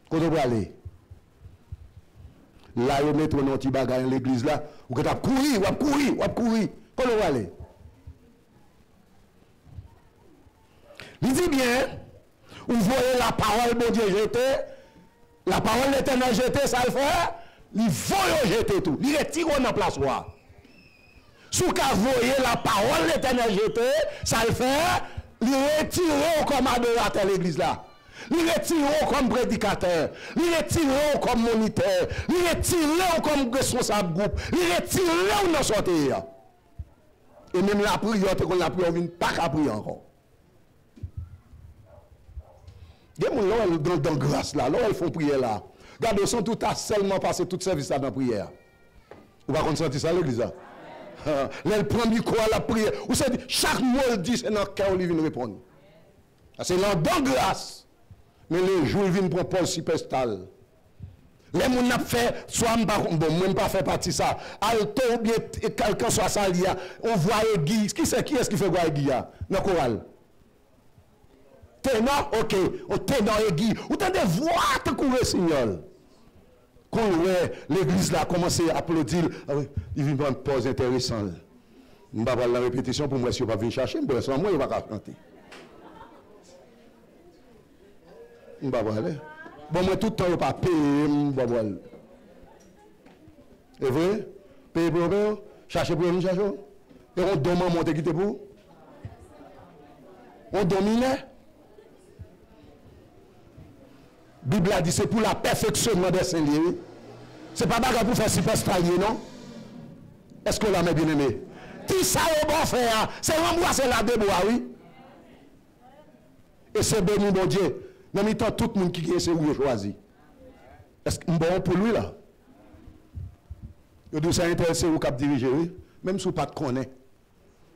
Quand on va aller, là, on met un petit bagage dans l'église là, ou que tu as couru. Quand on va aller. Il dit bien, vous voyez la parole de Dieu jeter, la parole de l'Éternel jeter, ça le fait, il faut jeter tout, il retire dans la place. Si vous voyez la parole de l'Éternel jeter, ça le fait, il retire comme adorateur l'église là. Il retire comme prédicateur, il retire comme moniteur, il retire comme responsable groupe, il retire dans sortir. Et même la prière, qu'on la prière, on ne pas qu'à prier encore. Il y a des gens dans grâce là, là ils font prier là. Regardez, ils sont tout à seulement passé tout service là dans la prière. Vous ne pouvez pas ça l'église là. Là, il prend du quoi la prière. Vous savez, chaque mot il dit, c'est dans le cœur qu'il vient répondre. C'est là dans grâce. Mais les jours ils viennent pour Paul Superstal. Les gens n'ont fait, soit bon, même pas fait partie de ça. Alto ou bien quelqu'un soit sali, on voit Guy. Qui est-ce qui fait voir Guy dans le choral? Ténor, ok, on ténor et Guy. Vous entendez voir te courir signal. Quand l'église là a commencé à applaudir, il vient prendre une pause intéressante. Je ne vais pas la répétition pour moi si je ne vais pas venir chercher, mais sans moi, il ne va pas chanter. Je ne vais pas aller. Bon, moi, tout le temps, je ne vais pas payer, je ne vais pas aller. C'est vrai? Payer pour eux, chercher pour eux, chercher. Et on domine monter qui te pour? On domine. La Bible a dit c'est pour la perfectionnement des saints liés. Ce n'est pas bagarre pour faire superstar lié, non? Est-ce que l'âme est bien aimée? Qui ça au bon faire? C'est rembourser la déboire, oui. Et c'est béni, mon Dieu. Dans le temps, tout le monde qui est c'est où il choisi. Est-ce que bon pour lui là? Il dit ça intéresse où cap diriger, oui. Même si vous ne pas connaître.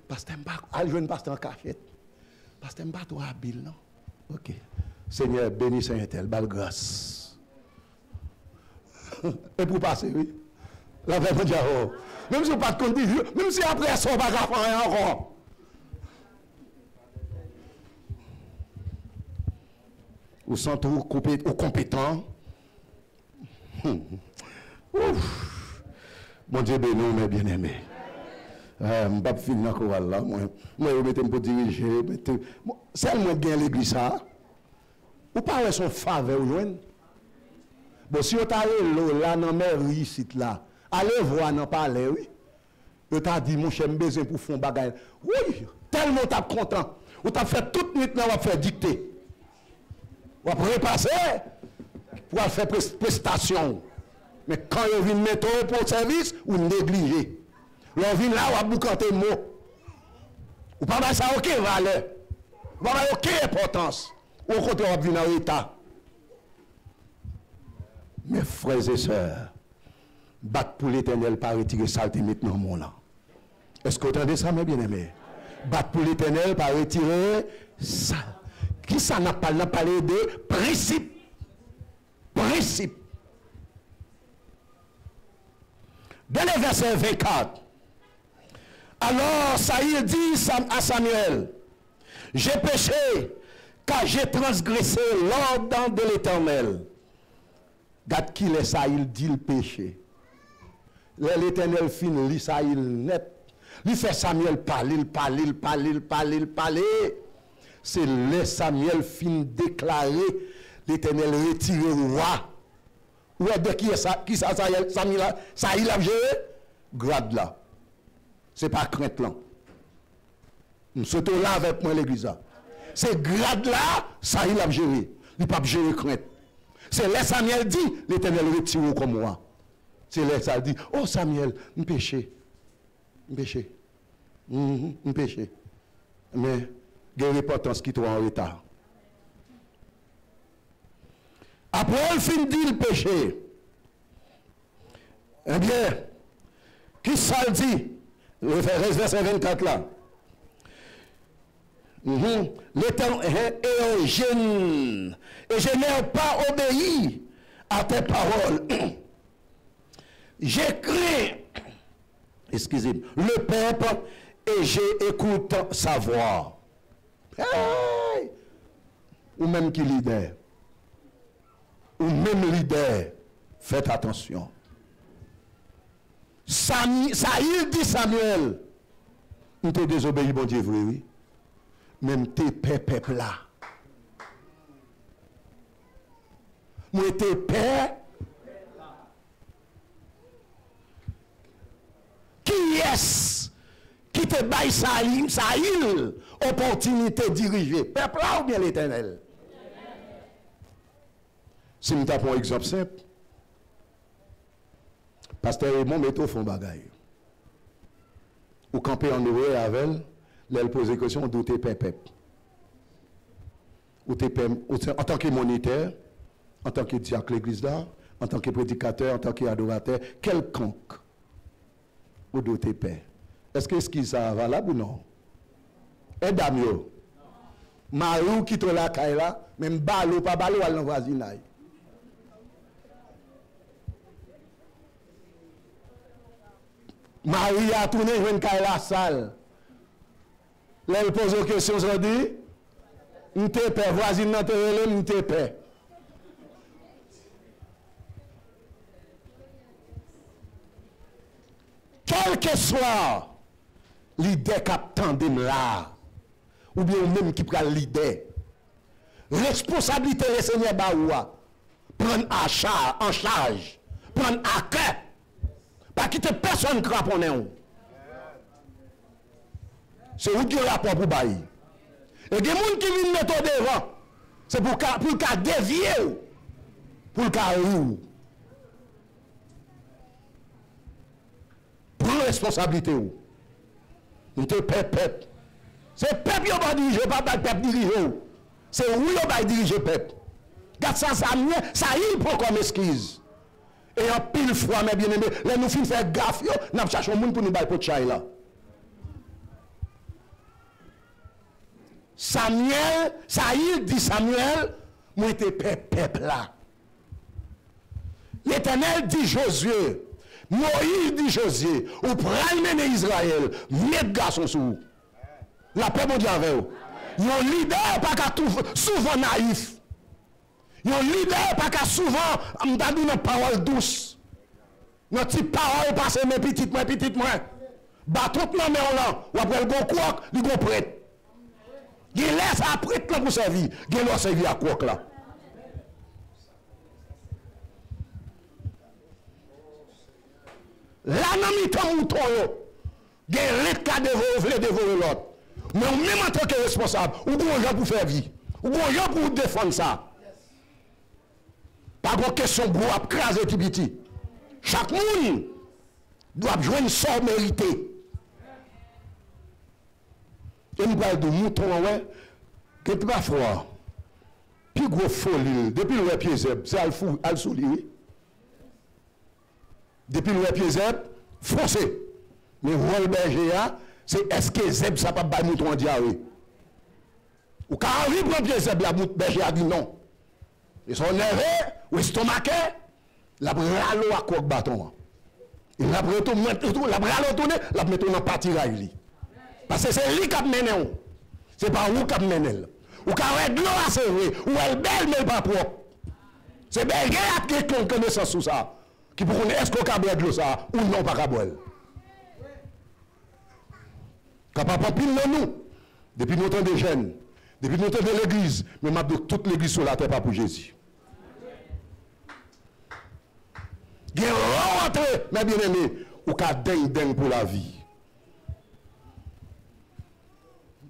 Parce que tu n'as pas pasteur en cachette. Parce que tu n'as pas trop habile, non? Ok. Seigneur, bénis Saint-Tel, belle grâce. Et pour passer, oui. La vraie dire, même si vous pas de compte, même si après ça, on va faire encore. Vous sentez vous compétent. Mon Dieu béni, mes bien-aimés. Je ne vais pas finir encore là. Moi, je vais me diriger. C'est moi qui gagne l'église ça. Ou pas son faveur ou joindre. Bon, si vous allez là dans la réussite là, allez voir dans palais, oui. Vous t'a dit, mon cher, besoin pour faire un bagage. Oui, tellement t'as content. Vous t'as fait toute nuit, là, on va faire dicter. On va repasser pour faire prestation. Mais quand vous venez mettre pour le service, vous négligez. Vous venez là, vous va boucanter le mot. Vous ne pas ça aucune valeur. Vous n'avez aucune importance. Au contraire, vous venez dans l'état. Mes frères et sœurs, battre pour l'Éternel, pas retirer saleté maintenant, mon là. Est-ce que vous entendez ça, mes bien-aimés? Battre pour l'Éternel, pas retirer ça. Qui ça n'a pas parlé de principe? Principe. Dans le verset 24, alors Saïl dit à Samuel, j'ai péché, car j'ai transgressé l'ordre de l'Éternel. Regarde qui est Saïl dit le péché. L'Éternel finit, lui Saïl net. Lui fait Samuel parler. C'est le Samuel fin déclaré, l'Éternel retiré le roi. Où est de qui est ça? Qui ça, Saïl a géré? Grade là. Ce n'est pas crainte là. Nous sommes là avec moi l'église. C'est grade là, Saïl a géré. Il ne peut pas gérer crainte. C'est là Samuel dit, l'Éternel retire comme moi. C'est là ça dit, oh Samuel, je péché. Je péché. Mais, il y a une importance qui est en retard. Après, il finit le péché. Eh bien, qui ça dit? Le verset 24 là. L'Éternel et je n'ai pas obéi à tes paroles. J'ai créé, excusez-moi, le peuple et j'écoute sa voix. Hey! Ou même qui leader. Ou même leader, faites attention. Saïl dit Samuel, nous t'es désobéi, bon Dieu, oui. Même t'es peuple là. Moi t'es père. Qui est-ce qui te baille Saïl, opportunité de diriger? Peuple là ou bien l'Éternel? Si nous tapons un exemple simple, Pasteur Raymond met au fond bagaille. Ou camper en ouvrier avec elle, elle pose des questions d'où t'es pep. Ou t'es en tant que moniteur, en tant que diacre l'église là, en tant que prédicateur, en tant qu'adorateur, quelconque. Ou d'où t'es père. Est-ce que ce qui est valable ou non? Et Damio. Marou qui te la caille là, même balo, pas balo, elle n'en voisinage. Marie a tourné, je vais la salle. Là, elle pose une question, elle dit, nous t'es père, voisine, nous t'es père. Quel que soit l'idée captant de là, ou bien même qui prend l'idée, responsabilité le Seigneur Baoua, prendre en charge, prendre à cœur. Pas quitter personne craponné. C'est où qui est rapport pour bailler. Et des gens qui viennent mettre devant, c'est pour qu'à dévier, pour qu'à rire. Prends responsabilité. Nous te peuple. C'est peuple qui va diriger, pas peuple diriger. C'est où qui va diriger peuple. Regarde ça, ça il prend comme esquisse. Et en pile fois, mes bien-aimés, là nous finissons faire gaffe, nous cherchons un monde pour nous bailler pour chai là. Saïl dit Samuel, moi j'étais peuple là. L'Éternel dit Josué, Moïse dit Josué, ou prenez mener Israël, mettez garçon sous vous. La paix mon Dieu avec vous. Un leader pas qu'à souvent naïf. Un leader pas qu'à souvent m'dadou une parole douce. Notre petite parole passe mes petites moi. Batout nan mais on là, ou après le gon quoi, du gon prêtre. Il laisse à prêtre là pour servir, il laisse servir à quoi là. Là nan mi ton mouton yo. Gen l'autre ka dévorer l'autre. Mais même en tant que responsable, ou bon gens pour faire vie, ou bon gens pour défendre ça. Pas de question pour craser petit. Chaque monde doit jouer une sorte méritée. Et nous parlons de mouton, ouais, que parfois, plus gros folie, depuis le pied zeb, c'est al souli. Depuis le pied zeb, foncé. Mais rôle berger, c'est est-ce que zeb ça pas battre mouton en diarrhée? Ou quand on vit pied zeb, la berger a dit non. Ils sont nerveux, ou estomaqués, la bralo à quoi bâton. Et la bralo tourne, la mettre dans partie rail. Parce que c'est lui qui a mené. C'est pas vous qui a mené. Ou quand elle est à servir, ou elle belle mais pas propre. C'est bien qui a une connaissance sur ça. Qui pour est-ce qu'on a boire de l'eau ça ou non pas boire. Quand papa pile nous, depuis notre temps de jeunes, depuis notre temps de l'église, mais m'a de toute l'église sur la terre pas pour Jésus. Gen rentre, mes bien-aimés, ou ka ding pour la vie.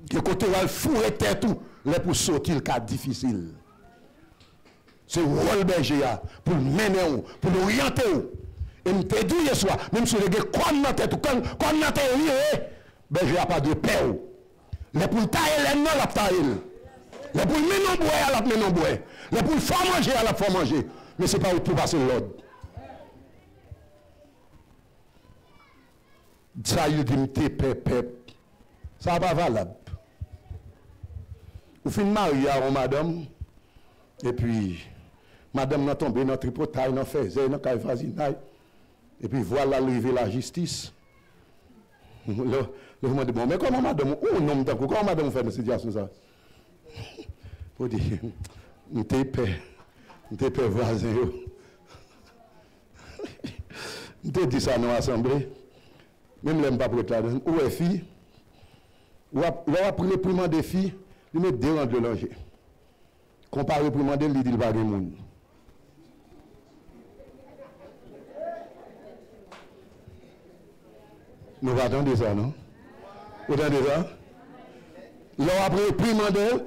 Que côté va fourrer tête tout, là pour sortir le cas difficile. C'est rôle berger pour mener, pour l'orienter. Et me te dit hier soir, même si les gars comme dans tête, comme dans tête, berger a pas de paix. Les pour tailler les non la tailler. Les pour mener en bois la mener en bois. Les pour faire manger la faire manger. Mais c'est pas pour passer l'ordre. Ça il dit pep. Ça pas valable. Ou fin marié à madame et puis madame n'a tombé dans tripotaille dans faisait dans caille voisinage et puis voilà arriver la justice. Le me dit bon mais comment madame ou non comment madame fait dans cette situation ça pour dire nous t'es père T'es peur voisin. Je te dis ça dans l'assemblée. Même l'aime pas pour être là-dedans. Où est fille? Ou après le priment des filles, il met deux rangs de langer. Comparé au priment d'elle, il dit pas de monde. Nous attendons ça, non? Vous entendez ça? Là, après le priment d'elle,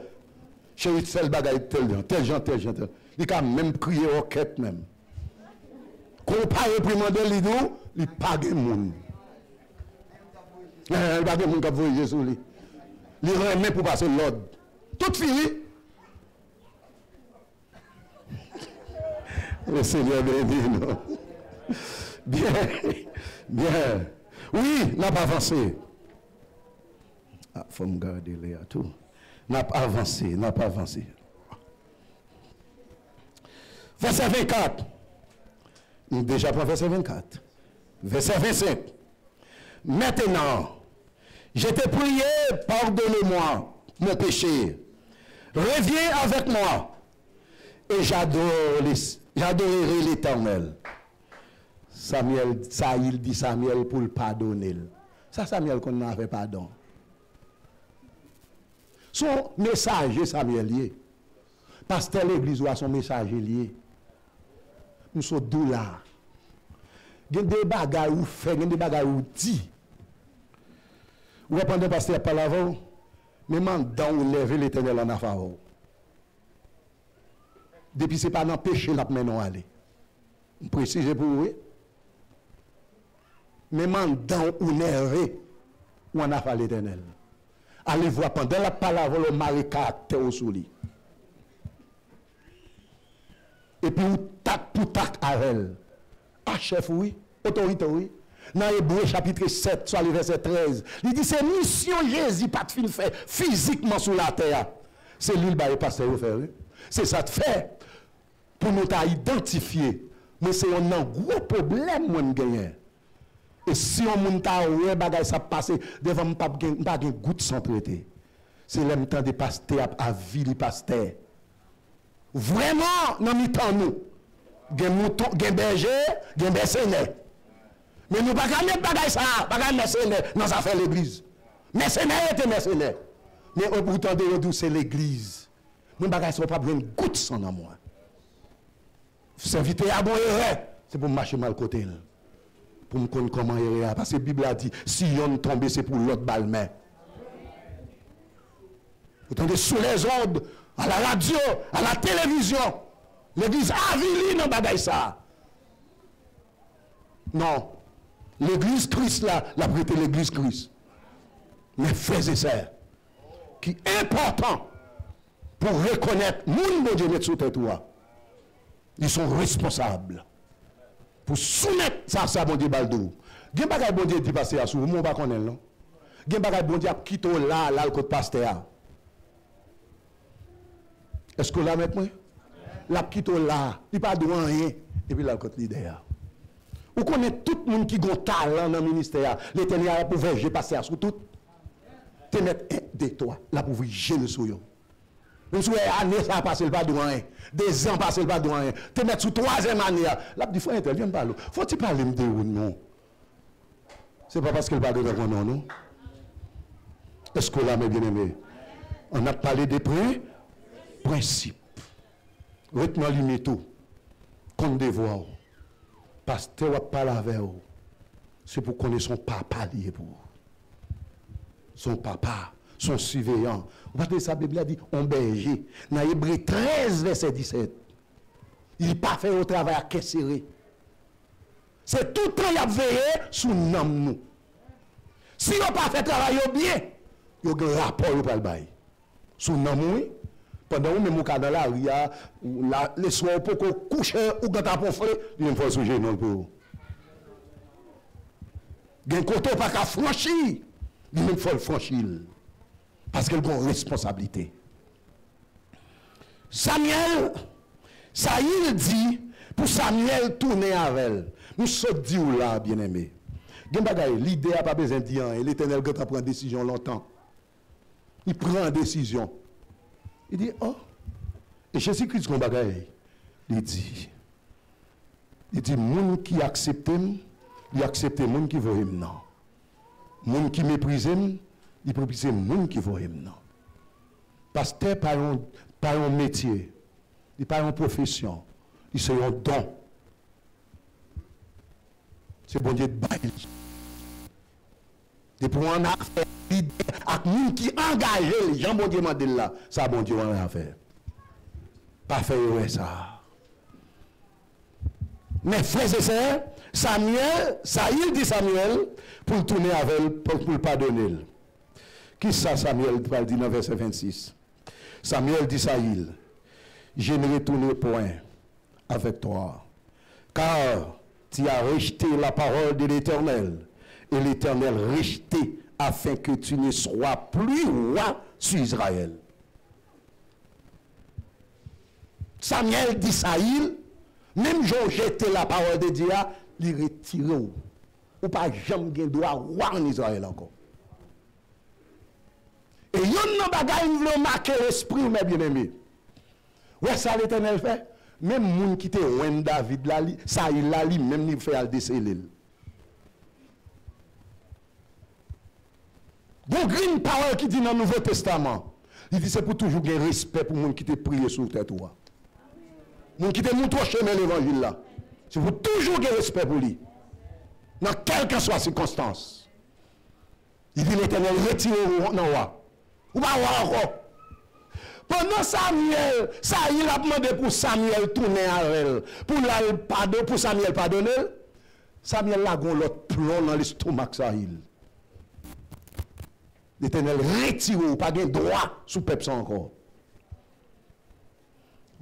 chérie, tel bagaille, tel gens. Il a même crié au quête même. Comparé au priment d'elle, il dit, il pas de monde. Il n'y a pas de monde qui a voyagé sur lui. Il remet pour passer l'ordre. Tout fini. Le Seigneur bénit, non? Bien. Oui, n'a pas avancé. Il faut me garder là tout. N'a pas avancé. Verset 24. Déjà pour verset 24. Verset 25. Maintenant, je t'ai prié, pardonne-moi mon péché. Reviens avec moi. Et j'adorerai l'Éternel. Samuel, ça il dit Samuel pour le pardonner. Ça Samuel qu'on n'avait pardon. Son messager Samuel lié. Pasteur l'église ou son messager lié. Nous sommes deux là. Il y a des bagages ou fait, il y a des bagages ou dit. Ou pendant pasteur par l'avant, mais maintenant ou lever l'Éternel en affaire. Depuis c'est pas dans péché là maintenant aller. Je précise pour vous. Mais maintenant ou lever ou en affaire l'Éternel. Allez voir pendant la parole le mari caractère au souli. Et puis ou tac pour tac à elle. Ah chef oui, autorité oui. Dans Hébreu chapitre 7, soit le verset 13, il dit c'est mission Jésus pas de fin fait physiquement sur la terre. C'est lui le pasteur faire. C'est ça de fait pour nous identifier. Mais c'est un gros problème moi gagner. Et si on moun ta ouais bagay ça passer devant pas de goutte sans traiter. C'est le temps de pasteur à vie pasteur. Vraiment dans mi-temps nous. Gen mouton, gen berger, gen mercenaire. Mais nous pas mettre bagay ça, pas mercenaire dans ça fait l'église. Mercenaire était mercenaire. Mais au bout de nous c'est l'église. Nous bagay ça pas une goutte sans dans moi. S'inviter à bon c'est pour marcher mal côté là. Pour me connaître comment errer parce que la Bible a dit si on tombe c'est pour l'autre balle main. Vous entendez sous les ondes, à la radio, à la télévision. L'église avili dans bagaille ça. Non. L'église Christ là, la prêté l'église Christ. Mais frères et sœurs, qui est important pour reconnaître moun bon Dieu mettre sous tête toi. Ils sont responsables pour soumettre ça bon Dieu baldo. Gen bagay bon Dieu dit passer à sou, mon pas connaît non. Gen bagay bon Dieu quitte là le côté pasteur. Est-ce que là maintenant la quitte là, il pas de rien et puis là le côté leader. Vous connaissez tout le monde qui a un talent dans le ministère. L'Éternel pour veiller passer à sous tout. Te mettre un de toi, là pour vous gérer sur eux. Même si année ça passe pas de rien, 2 ans passe pas de rien. Te mettre sous 3e année, là du frère viens parler. Faut-il parler de ou non? C'est pas parce qu'il parle de non non. Est-ce que là mes bien-aimés, on a parlé des principes. Retenons limite tout. Comme devoir. Pasteur va parler avec vous. C'est pour connaître son papa lié pour vous. Son papa, son surveillant. Vous voyez ça, la Bible a dit, on berger. Dans Hébreu 13, verset 17. Il n'a pas fait au travail à caisser. C'est tout le temps qu'il a veillé sous nous. Si on n'a pas fait travail bien, il y a un rapport pour le bail. Sous nous, pendant que nous sommes dans la rue, les soirs pour coucher ou quand on fait, il faut se gêner pour vous. Il y a un côté pas qu'à franchir, il faut le franchir. Parce qu'il a une responsabilité. Samuel, ça il dit, pour Samuel tourner avec elle. Nous sommes dit là, bien aimé. L'idée n'a pas besoin de dire, l'Éternel quand prend une décision longtemps. Il prend une décision. Il dit, oh, et Jésus-Christ, qu'on bagaille. il dit, moun qui accepte, il accepte moun qui voit non. Moun qui méprise, il méprise moun qui voit non. Pasteur par un métier, il par une profession, il c'est un don. C'est bon Dieu de bail. Et pour un affaire, avec moun qui engage les gens, bon Dieu m'a dit là, ça bon Dieu en a fait. Pas faire ça. Mais frères et sœurs, Saïl dit Samuel pour tourner avec elle, pour le pardonner. Qui ça Samuel dit dans verset 26? Samuel dit Saïl, je ne retournerai point avec toi, car tu as rejeté la parole de l'Éternel, et l'Éternel rejeté afin que tu ne sois plus roi sur Israël. Samuel dit Saïl, même j'ai jeté la parole de Dieu, il retire ou pas jamais droit roi en Israël encore. Et yon nan bagay vle marquer l'esprit mes bien-aimés. Ouais ça l'Éternel fait. Même moun qui te ouen David là, Saïl là li même il fait al déceler. Bon green parole qui dit dans le Nouveau Testament. Il dit c'est pour toujours gagner respect pour moun qui te prier sur tête toi. Moun qui te montre chemin l'évangile là. C'est pour toujours gagner respect pour lui. Dans quelle que soit la circonstance. Il dit l'Éternel retire non roi. Ou pas encore. Pendant Samuel, Saïl a demandé pour Samuel tourner à elle, pour Samuel pardonner. Samuel a l'autre plomb dans l'estomac Saïl. L'Éternel retire ou pas de droit sous peuple encore.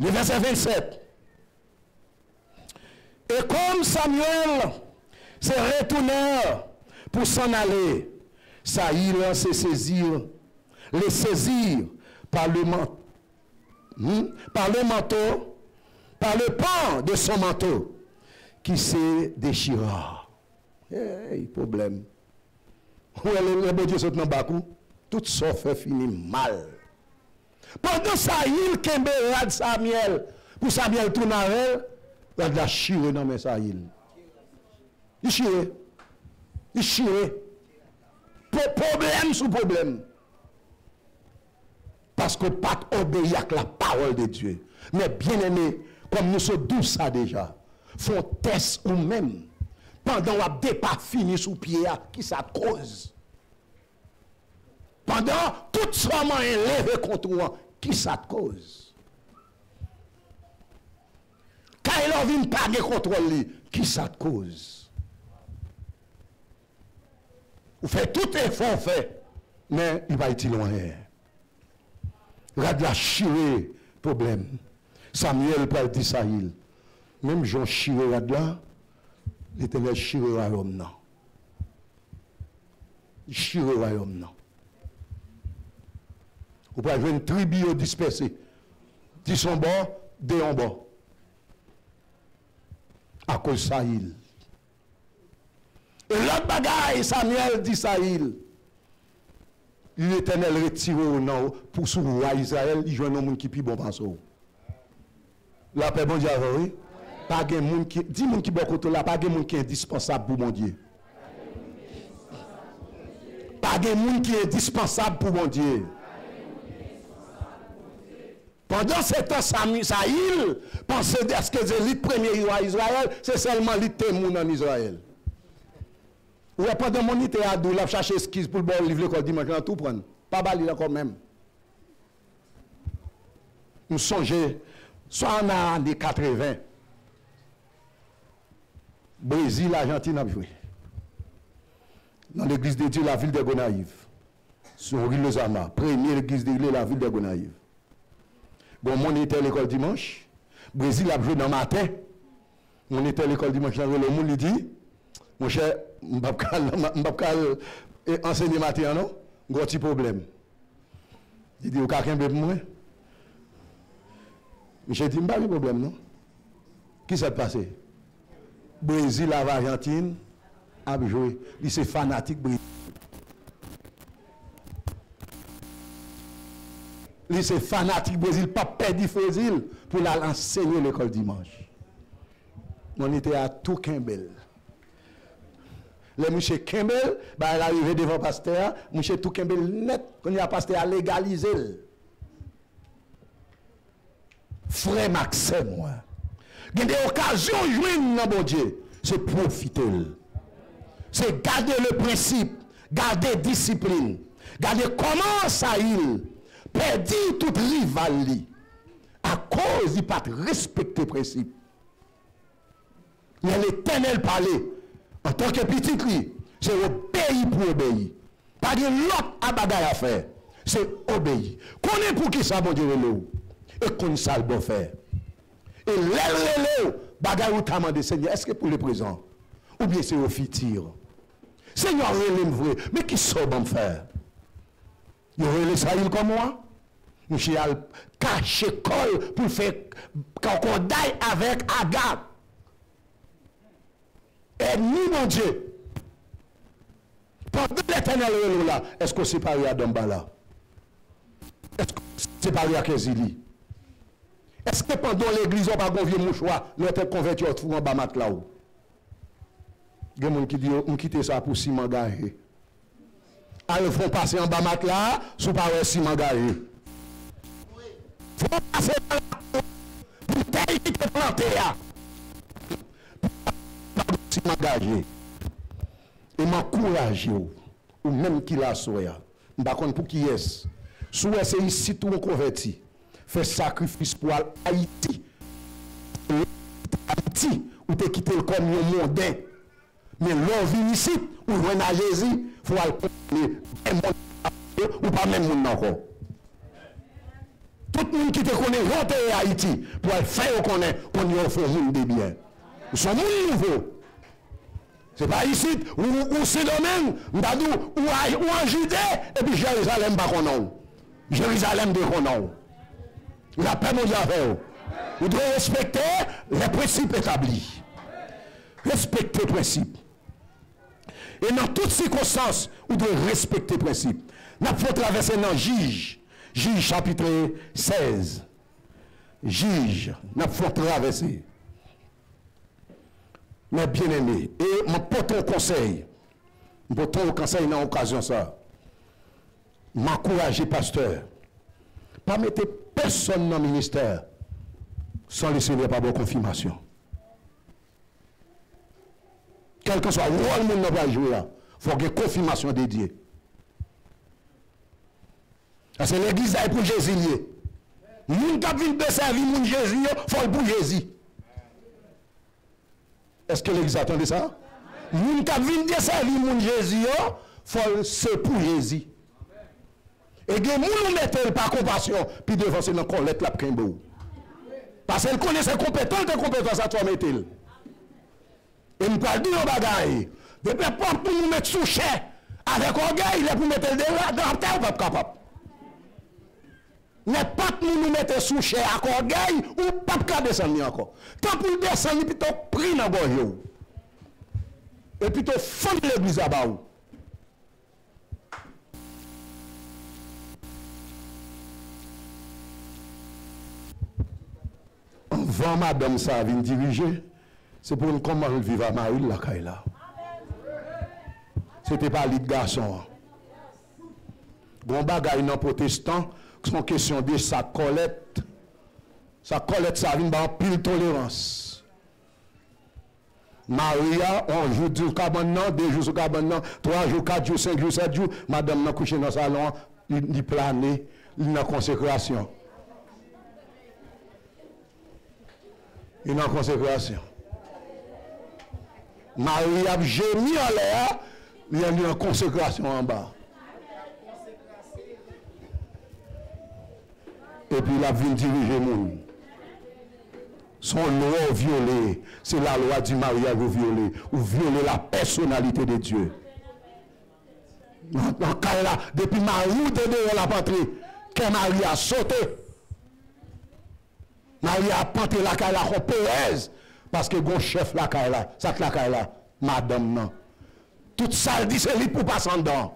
Le verset 27. Et comme Samuel s'est retourné pour s'en aller, Saïl s'est saisir par le manteau, par le pan de son manteau, qui se déchira. Hey, problème. Où est le bon Dieu saute dans Bakou? Tout ça fait finir mal. Pendant Saïl, Kemberad Samuel, pour Samuel tourner à elle, il a de la chire dans mes Saïl. Il chire. Il chire. Problème sous problème. Parce que pas obéir à la parole de Dieu. Mais bien aimé, comme nous sommes douce ça déjà, font test ou même. Pendant qu'on débat fini sous pied, qui ça cause? Pendant tout ça m'a élevé contre moi, qui ça cause? Quand il a vu pas de contrôle, qui ça cause? Vous faites tout effort fait, mais il va être loin. Regarde la chirée, problème. Samuel peut dire Saïl. Même Jean chiré là, l'Éternel chiré à l'homme non. Il chiré à l'homme non. Vous pouvez avoir une tribu dispersée. 10 sont bons, 2 en bas. À cause de Saïl. Et l'autre bagaille, Samuel dit Saïl. L'Éternel retire au nom pour ce roi Israël, il joue un homme qui est plus bon par ça. La paix, bon Dieu, oui. Pas de monde qui, dis monde qui bon côté là, pas de monde qui est indispensable pour mon Dieu. Pas de monde qui est indispensable pour mon Dieu. Pendant ce temps, Saïl pensait à ce que c'est le premier roi Israël, c'est seulement le témoin en Israël. Ou pendant mon été à deux, là, chercher esquisse pour le bon livre l'école dimanche, là, tout prendre. Pas bali là quand même. Nous songeons, soit en années 80, Brésil, Argentine a joué. Dans l'église de Dieu, la ville de Gonaïve. Sur Rio Lozama, première église de Dieu, la ville de Gonaïve. Bon, mon était à l'école dimanche. Brésil a joué dans le matin. On était à l'école dimanche. Le monde lui dit, mon cher, je ne vais pas enseigner matin, non? Un petit problème. Il dit, quelqu'un veut moi? Michel dit, je n'ai pas de problème, non? Qui s'est passé? Brésil, Argentine, a joué. Il c'est fanatique Brésil. c'est fanatique Brésil, pas perdu Frésil pour l'enseigner l'école dimanche. On était à tout Kimbel. Le monsieur Kimbel, bah, il est arrivé devant le pasteur, monsieur tout Kimbel net, quand il a pasteur à légaliser. Frère Maxime, moi. Il y a des occasions de jouer dans bon Dieu. C'est profiter. C'est garder le principe, garder discipline, garder comment ça il perdit toute rivalité à cause il pas respecter le principe. Il y a l'Éternel parler en tant que petit lui, c'est obéir pour obéir. Pas de l'autre à bagaille à faire, c'est obéir. Connais pour qui ça bon Dieu et qu'on ça le bon faire. Et l'elle bagaille ou t'a demandé Seigneur, est-ce que pour le présent ou bien c'est au futur? Seigneur, relève vrai, mais qui ça bon faire? Il relève ça il comme moi? Monsieur a caché col pour faire qu'on daille avec Agab. Et nous, mon Dieu, pendant l'Éternel là, est-ce qu'on s'est séparé à Dambala? Est-ce qu'on s'est séparé à Kézili? Est-ce que pendant l'église, on va convier mon choix, notre converti, on trouve en bas mat là-haut? Il y a des gens qui disent, on quitte ça pour Simon Gahé. Alors, ils font passer en bas mat là, sous par Simon Gahé. Il faut passer par là, pour tel qui te planté là. M'engager et m'encourager ou même qui l'a souhaité par contre pour qui est souhaité c'est ici tout converti fait sacrifice pour Haïti ou te quitter comme un mondain mais l'on vient ici ou loin à Jésus faut aller ou pas même monde encore tout le monde qui te connaît rentrer à Haïti pour faire connaître on y offre monde de bien nous sommes nouveaux. C'est pas ici, ou c'est le même, ou en Judée, et puis Jérusalem pas qu'on a. Jérusalem de qu'on a. La paix mondiale. Vous devez respecter les principes établis. Respecter les principes. Et dans toutes circonstances, vous devez respecter les principes. Nous avons traverser dans Juge chapitre 16. Juge, nous avons traverser. Mais bien aimé, et je porte un conseil. Je porte un conseil dans l'occasion ça. M'encourager, pasteur. Pas mettre personne dans le ministère sans laisser pas bonne confirmation. Quel que soit le rôle que nous va jouer là, il faut qu'il y ait une confirmation dédiée. Parce que l'église est pour Jésus. Nous qui avons desservi mon Jésus, il faut pour Jésus. Est-ce que l'église attendait ça? Nous qui avons desservi mon Jésus, c'est pour Jésus. Et que nous mettons pas compassion, puis devant c'est dans collecte la Kimbo. Parce qu'elle connaît ses compétences, des compétences à toi mettre. Et nous parlons de bagaille. Depuis pas pour nous mettre sous chien, avec orgueil, il est pour mettre le débat dans la terre, pas capable. N'est pas pour nous mettre sous chien avec orgueil, ou pas capable descendre encore. Tant pour descendre, plutôt pris dans le gorge. Et plutôt fondre l'église à bas. Avant madame ça vient diriger, c'est pour nous comment vivre à Marie la Kaila. C'était pas les garçons. Bon bagay non protestant, son question de sa collecte. Sa collecte ça vient par pile tolérance. Maria, on joue 2 jours maintenant, 2 jours sur maintenant, 3 jours, 4 jours, 5 jours, 7 jours, madame n'a couché dans le salon, il plané, il a consécration. Il a consécration. Marie a gémi en l'air, il y a une consécration en bas. Et puis il a vu diriger le monde. Son loi violée, c'est la loi du mariage ou violer la personnalité de Dieu. Depuis Marie de la patrie, quand Marie a sauté, Marie a panté la caille la Pérez, parce que bon chef la caille là, ça la caille là, madame non. Tout ça dit c'est lui pour passer en dedans.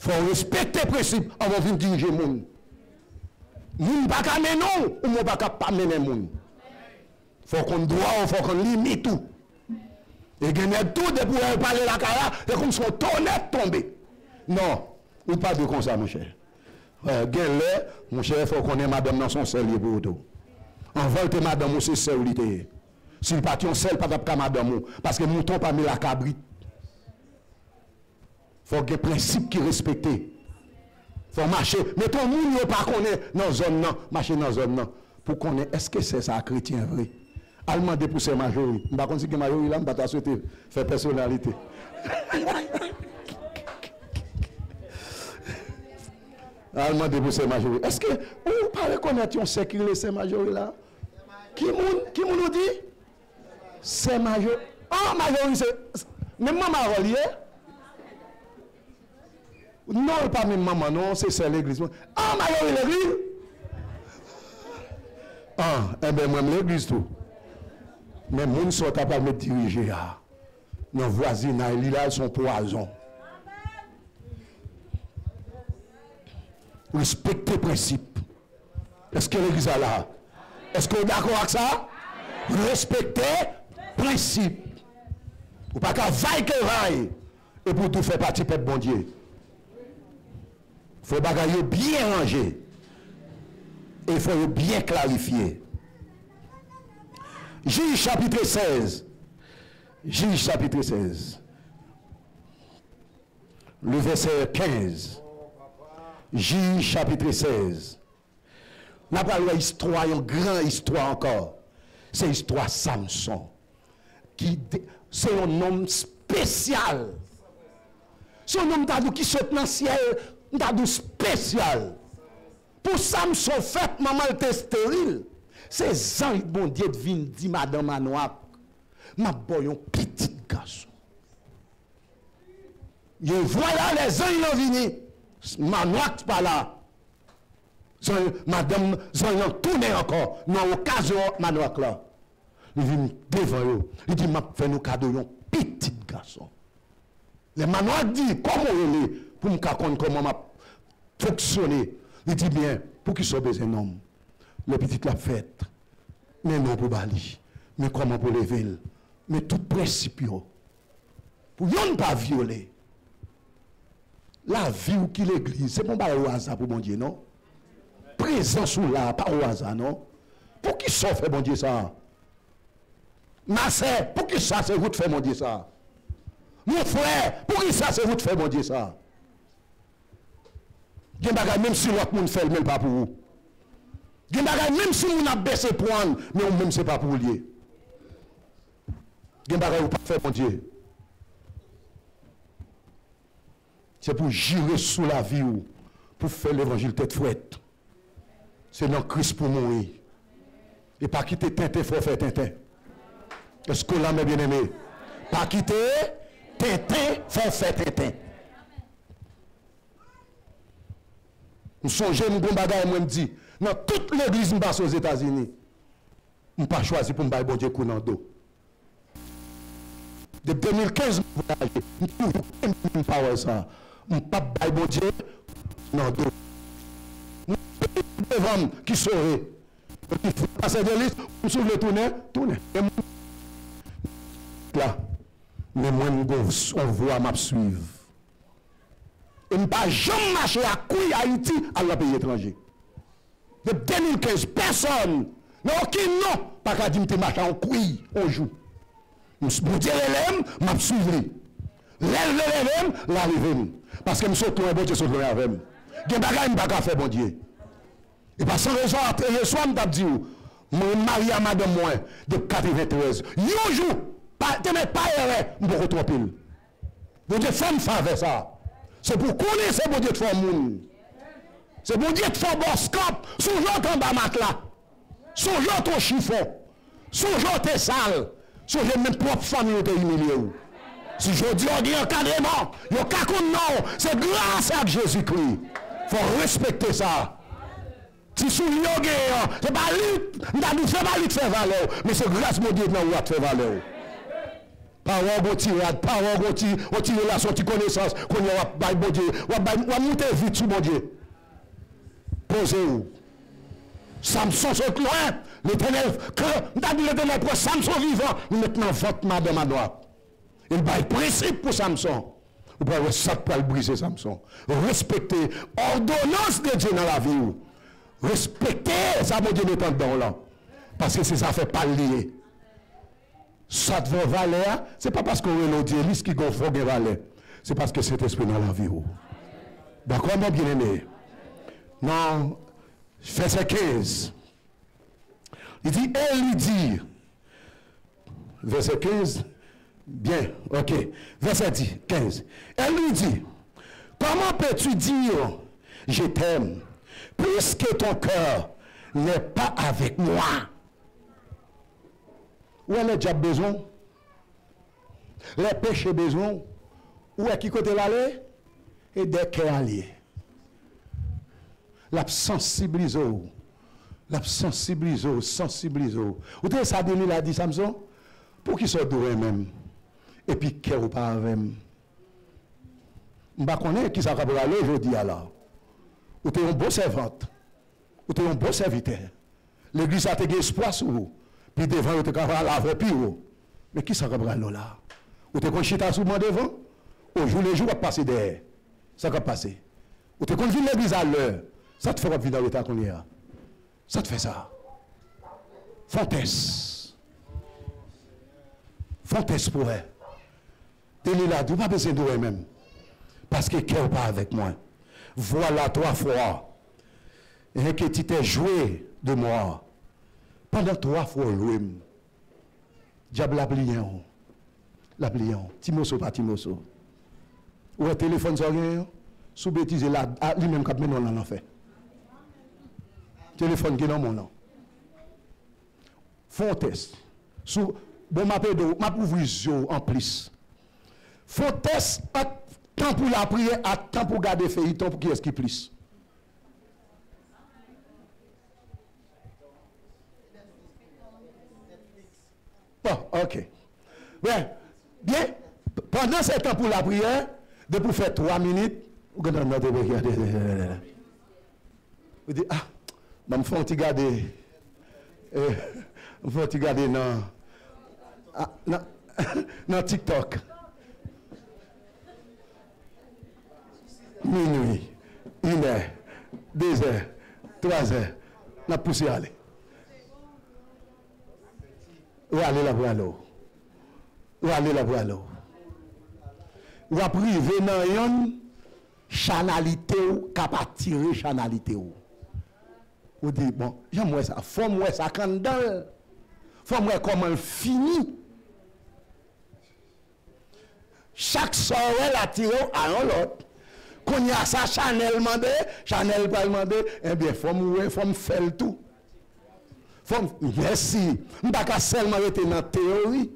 faut respecter le principe avant de diriger le monde. Moun pas qu'à mener non, ou moun pas qu'à pas mener moun. Faut qu'on doit, faut qu'on limite tout. Et gagner tout de pouvoir parler la cara, et comme son tonnerre tombé. Non, ou pas de comme ça, mon cher. Gagner, mon cher, il faut qu'on ait madame dans son sel pour tout. En volte madame, c'est sel. Si le patron sel, pas de madame, parce que mouton pas mis la cabri. Faut qu'il y ait principe qui respecte. Faut marcher. Mais ton monde ne pas connaître dans la zone, non. Marcher dans la zone, non. Pour connaître, est-ce que c'est ça, chrétien vrai? Allemand pour ces majorité. Je ne sais pas si c'est majorité là, je ne sais pas souhaiter faire personnalité. Allemand pour ces majorité. Est-ce que vous ne reconnaître un sécurité ces majorité là? Qui nous dit? C'est majorité. Ah, majorité, c'est. Même maman relié? Non, pas même maman, non, c'est l'église. Ah, majorité l'église? Ah, eh bien, moi, l'église tout. Mais les gens sont capables de me diriger. Nos voisins, ils sont poison. Respectez le principe. Est-ce que l'église est là? Est-ce que vous êtes d'accord avec ça? Respectez le principe. Vous ne pouvez pas vailler que vaille. Et pour tout faire partie du peuple bon Dieu. Il faut bagailler bien ranger. Et il faut bien clarifier. Juge chapitre 16. Juge chapitre 16. Le verset 15. Juge chapitre 16. On a parlé d'histoire, une grande histoire encore. C'est l'histoire Samson. C'est un homme spécial. C'est un homme qui saute dans le ciel, spécial. Pour Samson, fait, maman était stérile. C'est anges, bon Dieu, vient dit madame Manoak, ma boy, un petit garçon. Je voilà les anges qui viennent. Manoak pas là. Madame, ils ont tourné encore. Non, occasion, Manoak là. Il vient devant eux. Il dit, m'a fait nos cadeaux, un petit garçon. Les Manoak dit, comment il est, pour me comprendre comment m'a fonctionné. Il dit bien, pour qu'il soit besoin d'un homme. Le petit l'a fait. Mais non pour Bali. Mais comment pour lever? Mais tout principe. Pour ne pas violer. La vie ou qui l'église, c'est pas au hasard pour mon Dieu, non? Présent sous là, pas au hasard, non? Pour qui ça fait mon Dieu ça? Ma sœur, pour qui ça c'est vous de faire mon Dieu ça? Mon frère, pour qui ça c'est vous de faire mon Dieu ça? Même si l'autre monde fait, même pas pour vous. Même si on a baissé pour un, mais même c'est pas pour lui. Vous pas faire mon Dieu. C'est pour gérer sous la vie ou pour faire l'évangile tête fouette. C'est dans Christ pour mourir. Et pas quitter Tintin, il faut faire Tintin. Est-ce que là, mes bien-aimés? Pas quitter Tintin, il faut faire Tintin. Je songe, mon bon bagage, moi me dit, dans toute l'église aux États-Unis, je n'ai pas choisi pour me faire bon Dieu coup dans le dos. De 2015, je ne sais pas ça. Je ne pas faire bon Dieu dans le dos. Devant qui saurait. Il faut passer de liste, on s'ouvre le tourner. Là, mais moi, on voit m'a suivre. Et je ne pas jamais marcher à couille à Haïti à la pays étranger. De 2015, personne, non, aucun nom, pas qu'à dire que je marche en couille, on joue. Je dis l'élève, je suis suivi. L'élève, l'arrive. Parce que je suis tout un bon Dieu, je suis avec moi. Je ne peux pas faire bon Dieu. Et pas sans raison, après le soir, je dis, je suis marié à madame moi de 93. Un jour, tu n'es pas erré, je peux retrouver. Bon Dieu, femme fait ça. C'est pour connaître ce bon Dieu de faire monde. C'est bon Dieu de faire bon scope. Songeons ton bas matelas. Songeons ton chiffon. Songeons tes salles. Songeons même propre famille de humilié. Si je dis, on dit encadrement, il y a qu'à non, c'est grâce à Jésus-Christ. Il faut respecter ça. Si sous le c'est pas lui, nous ne fait pas lui de faire valeur, mais c'est grâce à Dieu que nous faire valeur. Parole go tirade, parole go tirer relation, ti connaissance, qu'on y a ba bon Dieu, va monter vite sur bon Dieu. Posez-vous. Samson saute loin, l'Éternel, quand nous dit l'Éternel pour Samson vivant, nous maintenant vote madame à droite. Il va être principe pour Samson. Vous pouvez ça pour le briser Samson. Respectez l'ordonnance de Dieu dans la vie. Respectez ça, mon Dieu, n'est pas dedans là. Parce que c'est ça fait pas lier. Ça devant valeur, c'est pas parce qu'on est le Dieu qui gonfle des valeurs. C'est parce que c'est esprit dans la vie. D'accord, mon bien-aimé? Non, verset 15. Il dit, elle lui dit, verset 15, bien, ok, verset 10, 15. Elle lui dit, comment peux-tu dire, je t'aime, puisque ton cœur n'est pas avec moi? Où est le diable besoin? Les péchés besoin? Où est qui côté l'aller? Et dès qu'elle allié. La sensibilise. La sensibilise. Sensibilise. Vous savez, ça Denis l'a dit, Samson? Pour qu'il soit doué même. Et puis, qu'il n'y ait pas avec même. Je ne connais pas qui ça va aller aujourd'hui alors. Vous êtes un bon servante. Vous êtes un bon serviteur. L'église a été espoir sur vous. Puis devant, vous êtes capable de laver plus haut. Mais qui ça va aller là? Vous êtes comme chita souvent devant? Au jour le jour, vous passez derrière. Ça va passer. Vous êtes comme l'église à l'heure. Ça te fait vivre dans l'état qu'on est là. Ça te fait ça. Fontaise. Fontaise pour elle. Tenez là, tu n'as pas besoin de vous-même. Parce que cœur pas avec moi. Voilà 3 fois. Et que tu t'es joué de moi. Pendant 3 fois, loué. Diable la pliant. La pliant. Timoso, pas Timoso. Ou un téléphone sur rien. Sous bêtise là, lui-même quand maintenant on en fait. Téléphone qui est dans mon nom. Font test. Sous bon m'a ouvrir en plus. Font test temps pour la prière, à temps pour garder feuille, temps pour qui est-ce qui plus. Bon, ok. Bien, bien. Pendant ce temps pour la prière, de pour faire 3 minutes, vous dites, ah, je me fais garder. Je me fais garder dans TikTok. Minuit, 1 heure, 2 heures, 3 heures, on a poussé à aller. Ou aller là pour aller. Ou aller là pour aller. Ou à priver dans une chanalité ou capable tirer chanalité ou. Ou dit bon, j'aime ça, faut moi ça candle. Faut moi comment il finit. Chaque soirée la tiré à l'autre. Quand il y a ça Chanel mandé, Chanel pas demandé, eh bien faut me faire le tout. Merci. Je ne peux pas seulement être dans la théorie.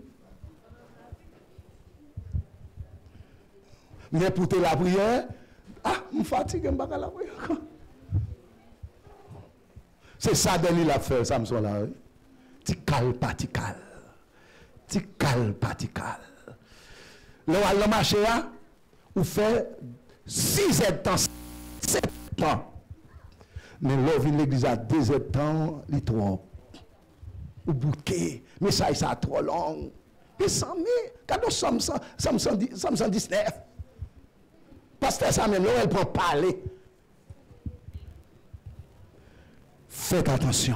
Mais pour la prière, je me fatigue, je ne peux pas la prière. C'est ça que Denis a fait, Samson là. Tical, patical. Tical, patical. Le marché là, vous faites 6 temps, 7 ans. Mais l'œuvre de l'église à 2 temps, il est trop. Ou bouquet, mais ça est trop long. Et 100 000, quand nous sommes 119. Pasteur ça même, là, elle prend parler. Faites attention.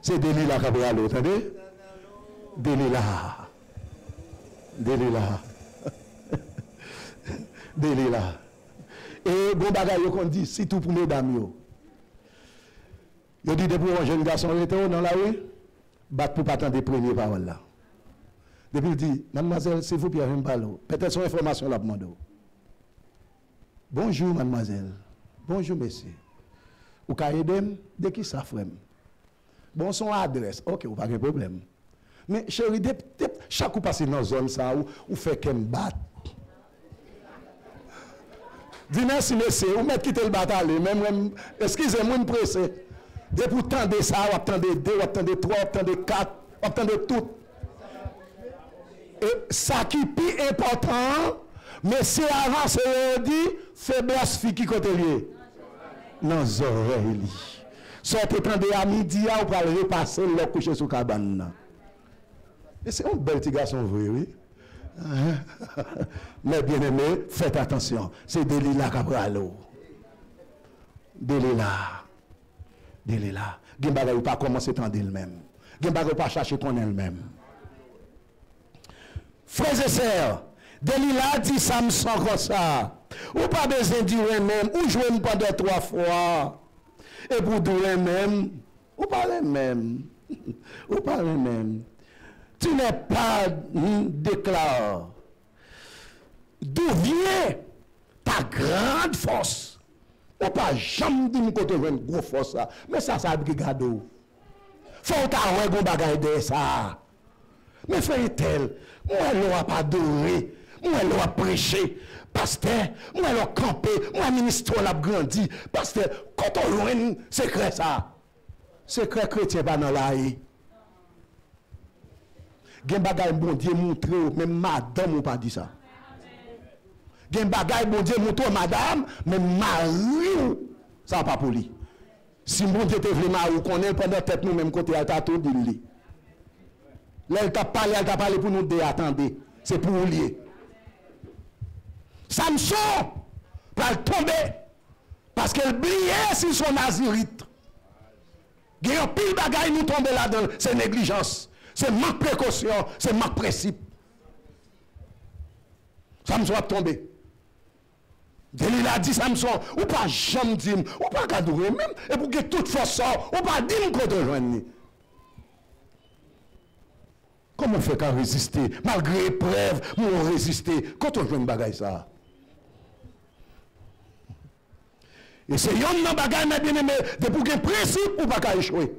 C'est Delilah qui a parlé, vous entendez? Delilah. Delilah. Et bon bagage qu'on dit, c'est tout pour mesdames. Yo dit depuis un jeune garçon était dans la rue, bat pour pas attendre les premières paroles là. Depuis il dit, mademoiselle, s'il vous plaît, je me parle. Peut-être son information là pour moi. Bonjour mademoiselle. Bonjour monsieur. Ou ka aider de qui ça frère? Bon son adresse. OK, ou pas de problème. Mais chérie, chaque coup passer dans zone ça ou fait qu'elle bat. Dis merci monsieur, ou mettre quitter le bataille même excusez-moi me presser. Depuis vous attendez ça, vous attendez 2, vous attendez 3, vous attendez 4, vous attendez tout. Et ça qui est plus important, mais c'est avant, c'est dit, faiblesse fi qui côté lié. Dans les oreilles. Sortez tendez à midi, ou pour aller repasser le coucher sous cabane. Et c'est un bel petit garçon, oui. Mais bien aimé, faites attention. C'est Delilah qui a l'eau. Delilah. Delilah. Gen bagay ou pas commencer à tendre elle-même. Gen bagay ou pas chercher qu'on elle-même. Frères et sœurs, Delilah dit Samson comme ça. Ou pas besoin de dire même, ou jouer pendant 3 fois. Et pour dire même, ou parler même. Ou parler même. Tu n'es pas déclaré. D'où vient ta grande force? Ou pas jamais dit que tu as une grosse force. Mais ça a brigade. Faut que tu aies un bagage de ça. Mais fais tel. Moi, je ne pas adoré. Moi, je ne prêché. Pasteur, moi, je campé. Moi, ministre, l'a grandi. Pasteur, quand on a un secret ça. Secret chrétien pas dans la haie. Gen bagay bon Dieu montre même madame ou pas dit ça. Gen bagay bon Dieu montre madame même mari ça pas pour lui. Si bon Dieu te vle mari connaît pendant tête nous même côté ta tout dit lui. Là elle t'a parlé pour nous dire attendez, c'est pour lui. Samson va tomber parce qu'elle brillait sur son nazirite. Gen un pile bagay nous tomber là-dedans, c'est négligence. C'est manque précaution, c'est manque principe. Samson a tombé. Delilah dit Samson, ou pas jamais dire, ou pas adorer même, et pour que toute force sort, ou pas dire qu'on te joigne. Comment on fait qu'à résister? Malgré épreuve, on résister. Quand on joue une bagaille ça. Et c'est un bagaille, bien aimé, de pour qu'un principe, ou pas qu'à échouer.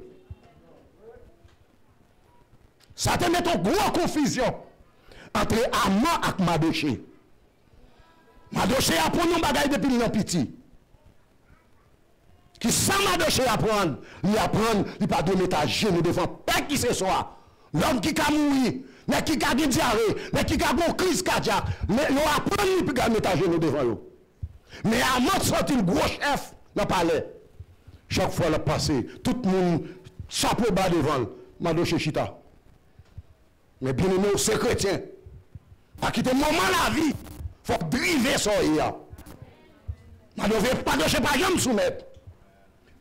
Ça te met en grosse confusion entre Amon et Mardoché. Mardoché apprend nos bagailles depuis le petit. Qui sans Mardoché apprendre, il apprend, il pas de mettre à genoux devant pas qui ce soit. L'homme qui a mouru, mais qui a diarrhée, mais qui a une crise cardiaque, mais il apprend, il peut mettre à genoux devant eux. Mais Amon sorti le gros chef dans le palais. Chaque fois le passé, tout le monde chapeau bas devant Mardoché chita. Mais bien aimé, c'est chrétien. À quitter le moment de la vie, il faut driver ça. Je ne pas jamais soumettre.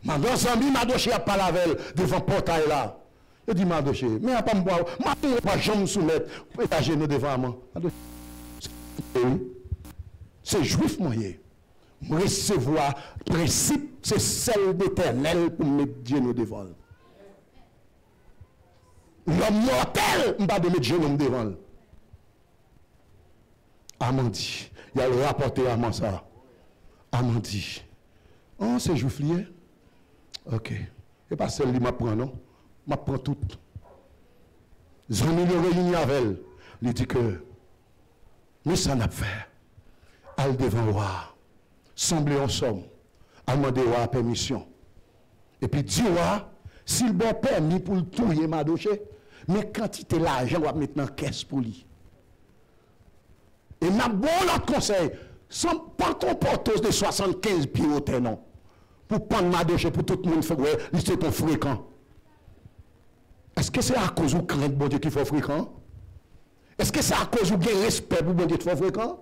Je ne pas la veille devant le portail là. Je dis, Madoché, mais je ne peux pas jamais soumettre. Pour étager nous devant moi. C'est juif, moi. Recevoir principe, c'est celle d'éternel pour mettre Dieu nous devant. L'homme mortel, je ne vais pas mettre genoux devant. Amon dit, il y a le rapporté à Amon ça. Amon dit, oh, c'est juif lié. Ok. Et pas celle qui m'apprend, non? M'apprend tout. Zami le réuni avec elle. Il dit que, nous ça n'a fait. Al devant le roi. Semblez en somme. Al demander au roi permission. Et puis dit roi, s'il bon permis pour le touiller Mardoché, mais quantité l'argent va mettre dans la caisse pour lui. Et m'a bon l'autre conseil, sans pas comporter de 75 pieds au non. Pour prendre Mardoché pour tout le monde, c'est ton fréquent. Est-ce que c'est à cause où crainte bon Dieu qu'il faut fréquent? Est-ce que c'est à cause où il y a respect pour bon Dieu qu'il faut fréquent?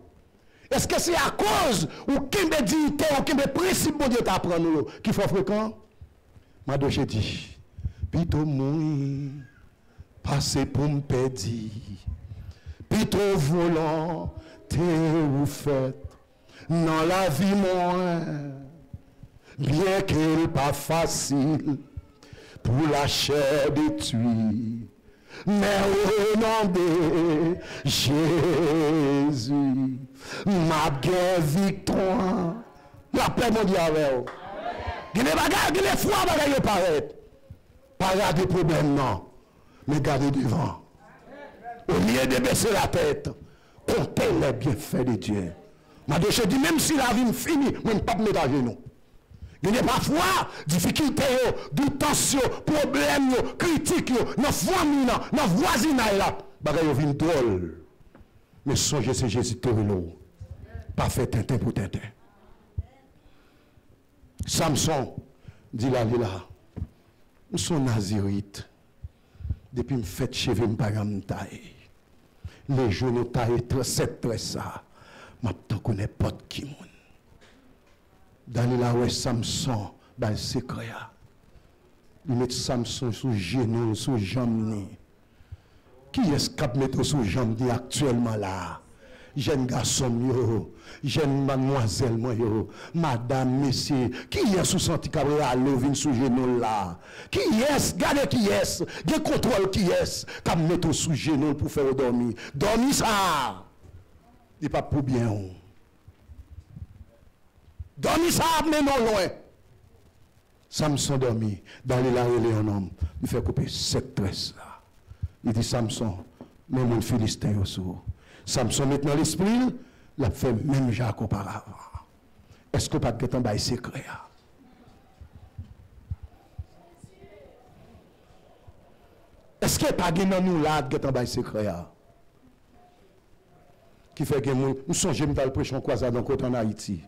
Est-ce que c'est à cause où qu'il y a dignité, ou qu'il y a principe bon Dieu t'apprend qu'il faut fréquent? Mardoché dit, plutôt moi, passer pour me perdre, plutôt volant, ou fait, dans la vie moins, bien qu'elle n'est pas facile pour la chair détruite, mais au nom de Jésus, ma guerre victoire, la paix mondiale. Il y a des bagages, il y a des fois bagages paraît. Pas garder de problème, non, mais garder devant. Au lieu de baisser la tête, comptez les bienfaits de Dieu. Mardoché dit, même si la vie me finit, je ne peux pas me mettre à genoux. Il y a parfois difficultés, tensions, problèmes, critiques, dans la famille, dans le voisinage, bagay yo vin drôle. Mais songez, c'est Jésus qui pas fait tintin pour tintin. Samson, dit là, nous sommes nazirites. Depuis que je fais cheveux, je ne suis pas taille. Les genoux taillent très ça. Je ne connais pas qui moun. Dans là où Samson, dans le secret, il met Samson sous genou, sous jambe. Qui est-ce qui met sous jambe actuellement là? Jeune garçon, jeune mademoiselle, madame, monsieur, qui est sous senti cabria lever sous genou là? Qui est? Regardez qui est? Quel contrôle qui est? Qui met sous genou pour faire dormir? Dormir ça! Il pas pour bien. Dormir ça, mais non loin. Samson dormi, dans les larmes, il est un homme. Il fait couper cette tresse là. Il dit Samson, même un Philistin aussi. Samson maintenant l'esprit, il a fait même Jacques auparavant. Est-ce que pas de temps bail secret? Est-ce qu'il n'y a pas de nous là de temps bail secret? Qui fait que nous songeons à le prêcher en croisade en Haïti.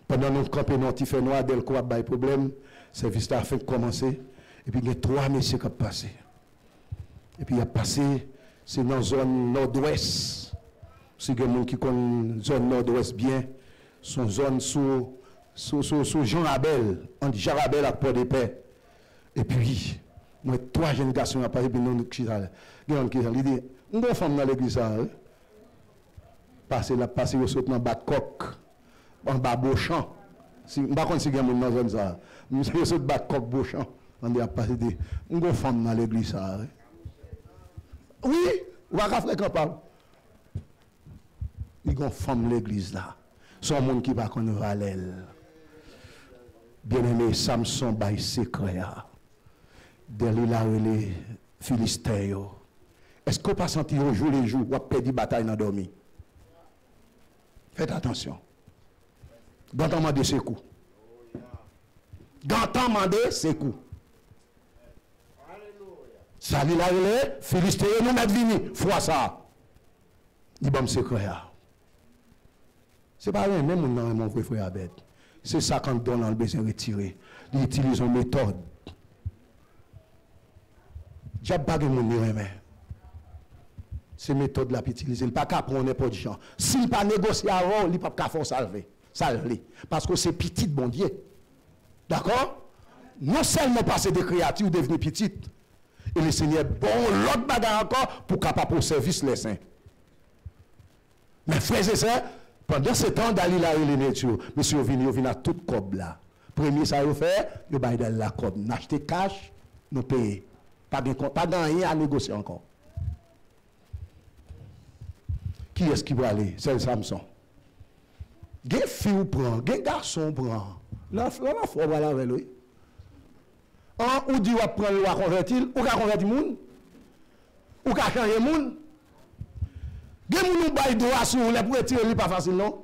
Pendant que nous campons dans le fait noir, dès qu'on a des problèmes, le service a fait commencer. Et puis il y a 3 messieurs qui ont passé. Et puis il a passé, c'est dans la zone nord-ouest. Si il y a des gens qui connaissent la zone nord-ouest bien, son zone sous Jean Rabel, on dit Jean Rabel à Port-de-Paix. Et puis, moi, 3 jeunes garçons qui ont passé, puis nous qui il dit, on doit femme dans l'église, passer là, passer au saut dans Batcock, en bas Beauchamp. Si, je ne sais pas si il y a des gens dans la zone ça. Je saut Batcock, Beauchamp. On dit, on doit femme dans l'église, oui, on va faire qu'on parle. Il y a une femme de l'église là. Son monde qui va connaître Valel. Bien-aimé, Samson bail secret. Derrière les Philistins. Est-ce qu'on pas senti au jour les jours ou a perdu bataille dans dormi? Faites attention. Gantan mande ses coups. Gantan mande ses coups. Ça dit là, les Philistins, nous mettent vini. Fois ça. Il bon secret. C'est pas rien, même mon frère Abed. C'est ça quand on donne le besoin retiré. Il utilise une méthode. J'ai pas de mon mais ces méthodes là utiliser. Il pas qu'à prendre n'importe de gens. S'il pas négocier avant, il pas qu'à faire salver. Parce que c'est petit bon Dieu. D'accord? Non seulement passer des créatures devenir petites. Et le Seigneur bon l'autre bagarre encore pour capable pour service les saints. Mais frères et sœurs, pendant ce temps, Dalila et les natures, monsieur vient à toute cob là. Premier, ça vous fait, vous allez dans la cob. N'achetez cash, nous payez. Pas de rien à négocier encore. Qui est-ce qui va aller? C'est le Samson. Quel fille ou prend, quel garçon prend. La foi va avec lui. Ou dit ou prendre ou à convertir, ou à convertir le monde, ou à changer le monde. Gen moun nou bay droit sur les pour retirer lui pas facile non.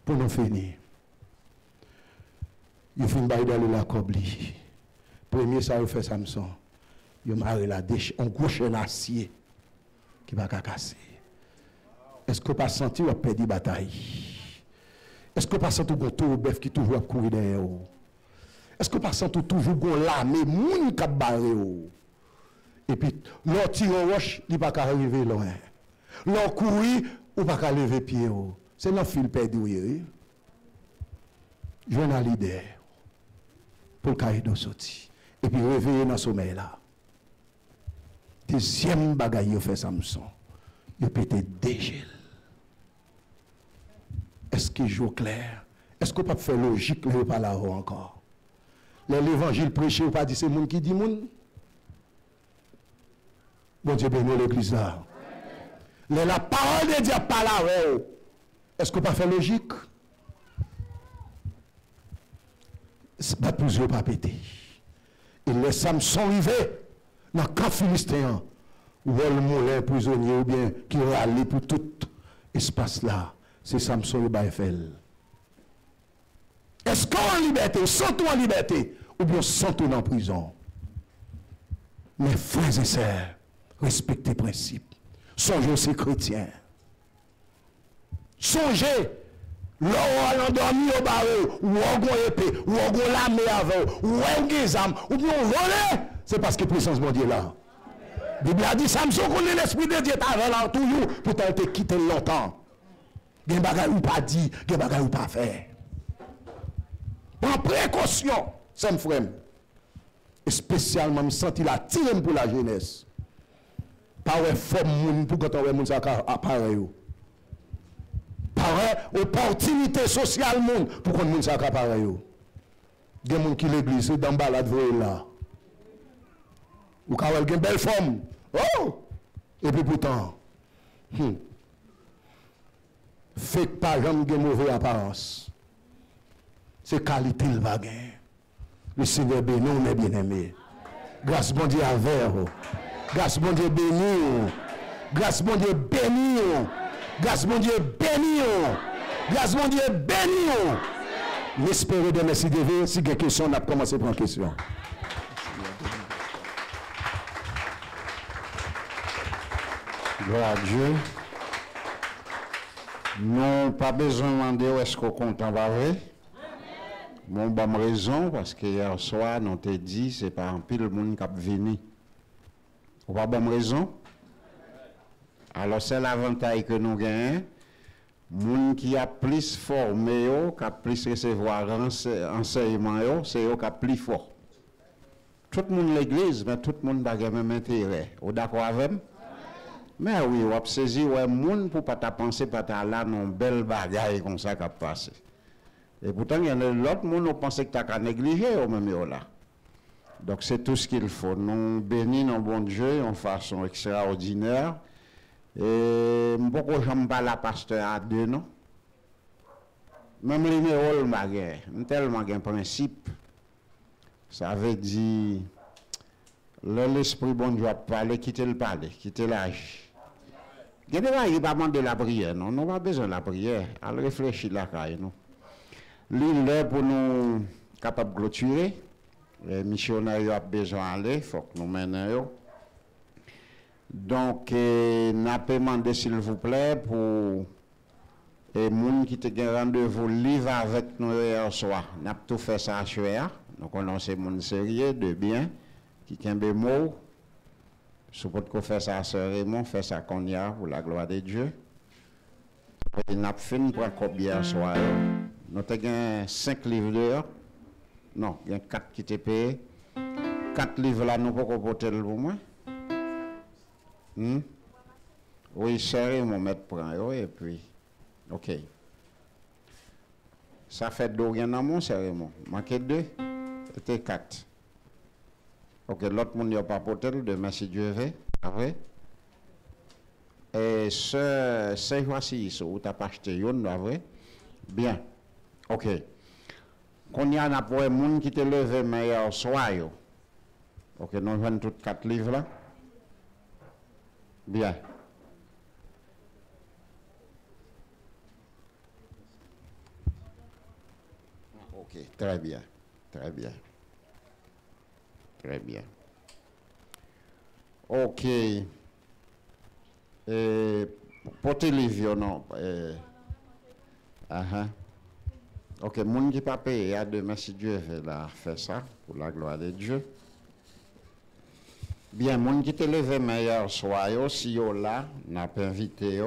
Pour nous finir. Il fin bay dans la cobli. Premier ça fait Samson. Il marre la déche en gros chaîne acier qui va casser. Est-ce que pas senti ou perdu bataille? Est-ce que pas senti gon tout bœuf qui toujours courir derrière? Est-ce que pas senti toujours gon l'armée moun qui barré? Et puis, l'on tire au roche, il ne va pas arriver loin. L'on courir, ou pas qu'à lever pied. C'est l'on fil perdu. Je vais l'idée pour le cahier de sortie. Et puis, réveiller dans le sommeil là. Deuxième bagaille, il fait Samson. Il peut être dégel. Est-ce qu'il joue clair? Est-ce qu'on peut faire logique, mais pas là encore? L'évangile prêché, ou pas dit c'est le monde qui dit monde? Bon Dieu bénit l'église là. La parole de Dieu parle là. Est-ce qu'on peut faire logique? C'est pas plusieurs pas péter. Et les Samson arrivés dans le camp philistéen, où le moulin prisonnier ou bien qui râle pour tout espace là. C'est Samson et Baïfel. Est-ce qu'on est en liberté, sans-on en liberté, ou bien sans-on en prison? Mes frères et sœurs, respectez les principes. Songez aussi chrétien. Songez, l'or endormi au barreau, ou on a épée, ou on a l'armée avant, ou on a des armes, ou bien on vole, c'est parce que la puissance de Dieu là. La Bible a dit, Samson connaît l'esprit de Dieu, t'avais là toujours, pour t'être quitté longtemps. Il y a des bagages ou pas dit, il y a des bagages ou pas fait. Prends précaution, c'est mon frère. Et spécialement, je me sens la tire pour la jeunesse. Pas de forme pour quand on voit ça appareil. Pas opportunité sociale pour qu'on monde ça appareil. Il y a des gens qui l'église dans le balade là. Ou quand elle a une belle forme. Oh! Et puis pourtant, fait pas jamais de mauvaise apparence. C'est qualité le bagage. Le Seigneur béni, on est bien aimé. Grâce bon Dieu à vous. Grâce bon Dieu béni. Grâce bon Dieu béni. Grâce bon Dieu béni. Grâce bon Dieu béni. L'espérer de merci de si il y a une question, on a commencé par une question. Gloire à Dieu. Non, pas besoin de demander est-ce qu'on compte en vrai. Bon, bonne raison, parce que hier soir, on t'a dit, c'est pas un pile le monde qui a venu. Ou pas bonne raison? Alors, c'est l'avantage que nous gagnons. Moun qui a plus formé, qui a plus recevoir enseignement, c'est eux qui a plus fort. Tout le monde l'église, mais tout le monde n'a pas même intérêt. Vous d'accord avec moi? Mais oui, on a saisi, ouais, moun pour pas ta penser, pas ta là, non, belle bagaille comme ça qui a passé. Et pourtant, il y a l'autre monde qui pense que tu as négligé au même là. Donc, c'est tout ce qu'il faut. Nous bénissons nos bon Dieu en façon extraordinaire. Et pourquoi je ne pas la pasteur à deux, non? Même les néoles, tellement un principe. Ça veut dire, l'esprit bon Dieu a parlé, quitter le palais, quitter l'âge. Il n'y a pas de la prière, non? Nous n'avons pas besoin de la prière. Allez réfléchir la caille, non? L'île est pour nous capables de clôturer. Les missionnaires ont besoin d'aller, il faut que nous menions. Donc, nous avons demandé, s'il vous plaît, pour les gens qui ont rendez-vous livre avec nous hier soir. Nous avons tout fait ça à Chouéa. Nous connaissons les gens sérieux, de bien, qui ont des mots. Si vous faire ça à Sœur Raymond, fait ça qu'on y a, pour la gloire de Dieu. Nous avons fini pour un copie hier soir. Nous avons 5 livres dehors. Non, il y a 4 qui étaient payés. 4 livres là, nous ne pouvons pas porter pour moi. Oui, serré, mon maître prend. Et puis, ok. Ça fait 2 rien dans mon serrement. Manqué 2, c'était 4. Ok, l'autre monde n'a pas porté, demain si Dieu veut. Après. Et c'est voici, où tu as pas acheté, vrai? Bien. Ok. Quand il y a un pour les gens qui te levé meilleur soir, ok, nous avons tous 4 livres là. Bien. Ok, très bien. Très bien. Très bien. Ok. Pour télévision, non. Ok, moun qui pas payé, à demain si Dieu veut la faire ça, pour la gloire de Dieu. Bien, moun qui te levé meilleur soir, si yo là, n'a pas invité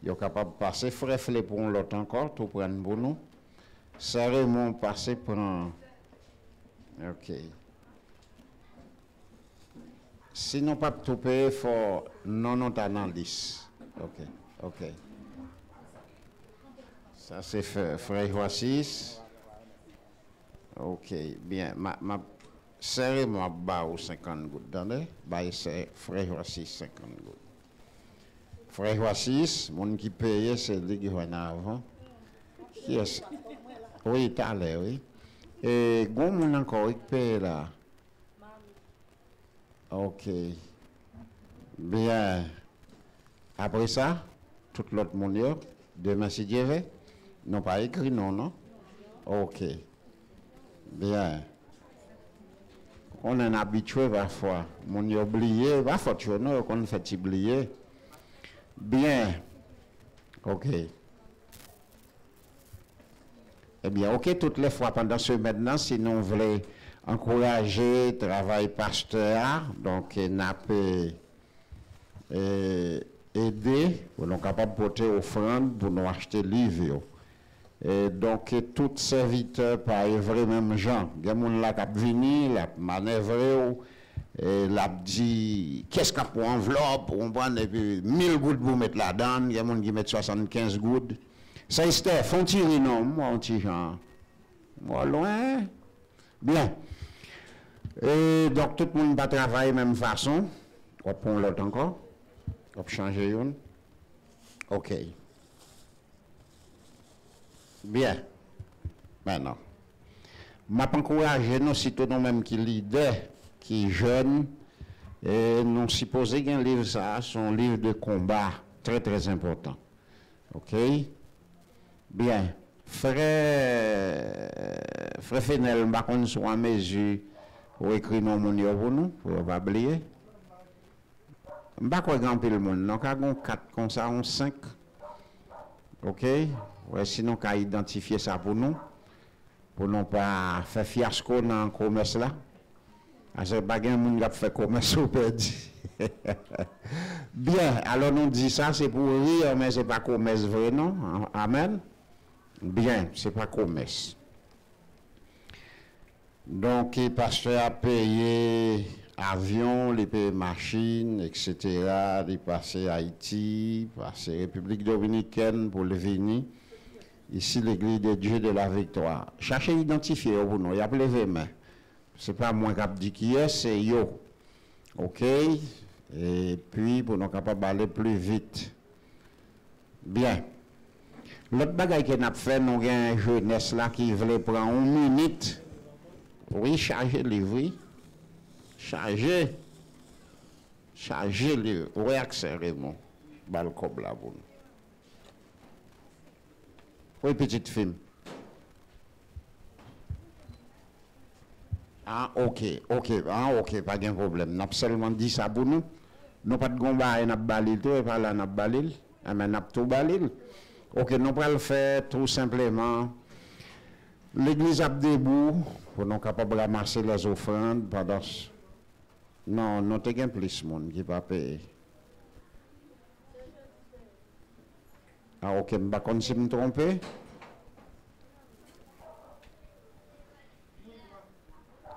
yo capable de passer frefle pour l'autre encore, tout prendre pour nous. Ça remonte passer pour un... Ok. Sinon, pas tout payer, il faut non dans 10. Ok, ok. Ça, c'est frère Joassis. Ok, bien. Ma serré, moi, bas ou 50 gouttes. Attendez, bah, c'est frère Joassis, 50 gouttes. Frère Joassis, mon qui paye, c'est lui qui va en avant. Qui est-ce? Oui, t'as l'air, oui. Et, bon, mon encore, il paye là. Ok. Bien. Après ça, tout l'autre monde, demain si Dieu veut, non pas écrit, non? Ok. Bien. On est habitué parfois. Mon oublié, parfois tu non, qu'on fait oublier. Bien. OK. Eh bien, OK, toutes les fois pendant ce maintenant, si nous voulons encourager le travail pasteur, donc n'a aider pour nous capables de porter offrande pour nous acheter livres. Et donc, tout serviteur par vrai même gens. Il y a des gens qui sont venus, qui ont manœuvré, et l'a dit, qu'est-ce qu'il y a pour enveloppe, on prend et puis 1000 gouttes pour mettre là-dedans, il y a des gens qui mettent 75 gouttes. Ça, c'était, font tirer, non, moi, un petit genre. Moi, loin. Bien. Et donc, tout le monde va travailler de la même façon. On prend l'autre encore. On va changer une. OK. Bien. Maintenant. Je m'encourage, nous, si tout nous-mêmes qui leader, qui jeune, et nous supposons qu'un livre, ça, son livre de combat, très, très important. OK? Bien. Frère Fenel, je ne sais pas si à mesure pour écrire nos mounions pour nous, pour ne pas oublier. Je ne sais pas grand le monde. Nous avons 4 comme ça, 5. OK? Ouais, sinon, on identifier ça pour nous ne pas faire fiasco dans le commerce là. Parce que pas de monde qui fait commerce au perdu. Bien, alors nous dit ça, c'est pour rire, mais ce n'est pas commerce vrai, non? Amen. Bien, ce n'est pas commerce. Donc, le pasteur a payé avion, les payé machines, etc. Il passé Haïti, passé République Dominicaine pour le venir. Ici, l'église de Dieu de la Victoire. Cherchez à identifier pour nous, il y a levé main. Ce n'est pas moi qui dis qui est, c'est yo. OK? Et puis, pour nous capables d'aller plus vite. Bien. L'autre bagaille qu'on a fait, nous avons une jeunesse là qui voulait prendre 1 minute. Oui, charger le livre. Oui. Charger. Charger le livre. Oui, accélérément. Balcob là pour nous. Oui, petite fille. Ah, OK. Ah, OK, pas de problème. Nous avons seulement dit ça pour nous. Nous pas de gomba et nous balil tout et par là nous balil. Mais nous tout balil. OK, nous allons le faire tout simplement. L'église a debout pour nous capables de ramasser les offrandes pendant. Non, nous avons plus de monde qui va payer. Ah, OK, je ne sais pas si je me trompe.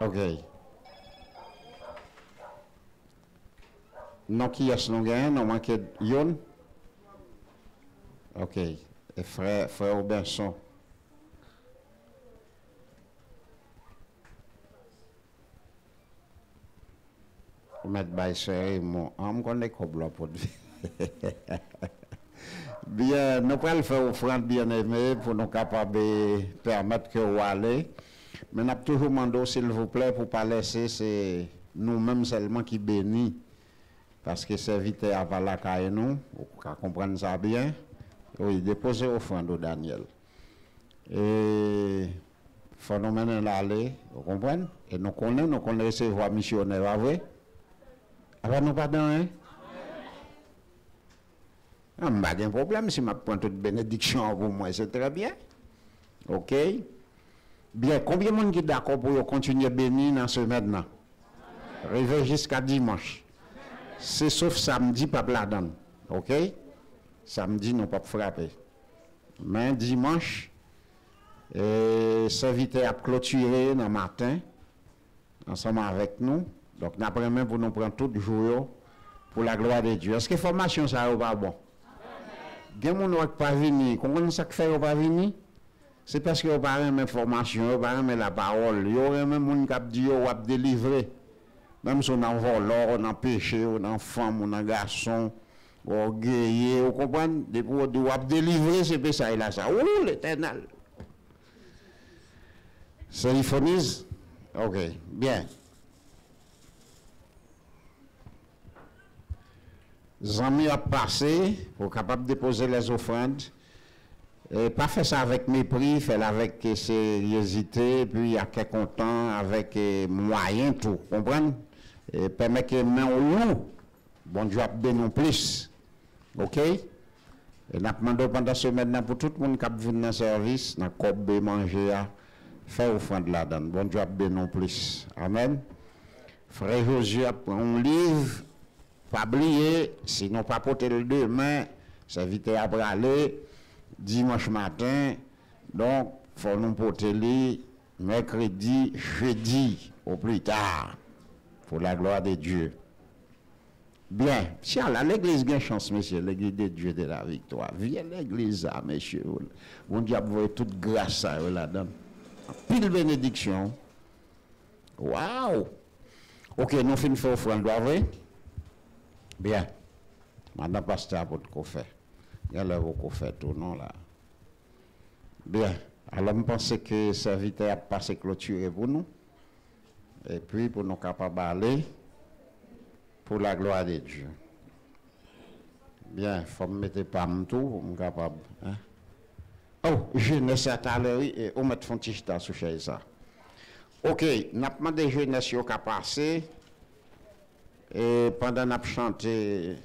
OK. Non, qui est-ce que nous gagnons? Nous manquons Yon? OK. Et frère Robinson. Mettre by serré, mon. On connaît comme pour bien, nous allons faire offrande bien aimée pour nous capables de permettre que vous allez. Mais nous avons toujours demandé, s'il vous plaît, pour ne pas laisser, c'est nous-mêmes seulement qui bénissent. Parce que serviteur à la caille nous, vous comprenez ça bien. Oui, déposer offrande au Daniel. Et il faut nous mener l'aller, vous comprenez? Et nous connaissons recevoir missionnaire, vrai? Alors nous pas dans, hein? Ah, pas de problème si je prends toute bénédiction pour moi, c'est très bien. OK? Bien, combien de monde qui est d'accord pour continuer à bénir dans ce maintenant? Réveil jusqu'à dimanche. C'est sauf samedi, pas là-dedans. OK? Samedi, nous pas frapper. Mais dimanche, serviteur a clôturé dans le matin, ensemble avec nous. Donc, après-midi, pour nous prendre tout le jour pour la gloire de Dieu. Est-ce que la formation, ça va pas bon? Il y a des gens qui ne sont pas venus. Comment ça fait qu'ils ne pas venus? C'est parce qu'ils n'ont pas même formation, ils n'ont pas même la parole. Il y a même des gens qui ont dit qu'ils vont délivrer. Même si on a volé, on a péché, on a femme, on a garçon, on a gay, vous comprenez? Depuis qu'on doit délivrer, c'est ça et là, ça. Ouh, l'éternel. C'est l'iphonisme? OK, bien. Zami a passé pour capable de déposer les offrandes. Et pas faire ça avec mépris, faire avec sérieuxité, puis à quel content, avec moyens, tout. Comprenez? Et permettre que main au loup, bon Dieu a donné plus. OK? Et nous demandons pendant la semaine pour tout le monde qui vient dans le service, dans le cob manger, faire offrande là-dedans. Bon Dieu, non plus. Amen. Frère Josué, un livre, pas oublier, sinon pas porter le demain, ça vite après aller, dimanche matin. Donc, il faut nous porter le mercredi, jeudi, au plus tard, pour la gloire de Dieu. Bien, si à l'église a chance, monsieur, l'église de Dieu de la victoire. Viens l'église, monsieur. Bon Dieu, vous voyez toute grâce là-dedans. Pile bénédiction. Waouh! Ok, nous finissons faire offrande, vrai? Bien. Madame Pasteur, pour qu'on fait. Il y a là qu'on fait tout, non, là. Bien. Alors, je pense que ça vite a passé clôturé pour nous. Et puis, pour nous capables d'aller pour la gloire de Dieu. Bien, il faut me mettre pas tout pour me capable. Hein? Oh, jeunesse à l'heure, et on met un petit chita sur ça. Ok, nous avons demandé jeunesse qui a passé. Et pendant que nous avons chanté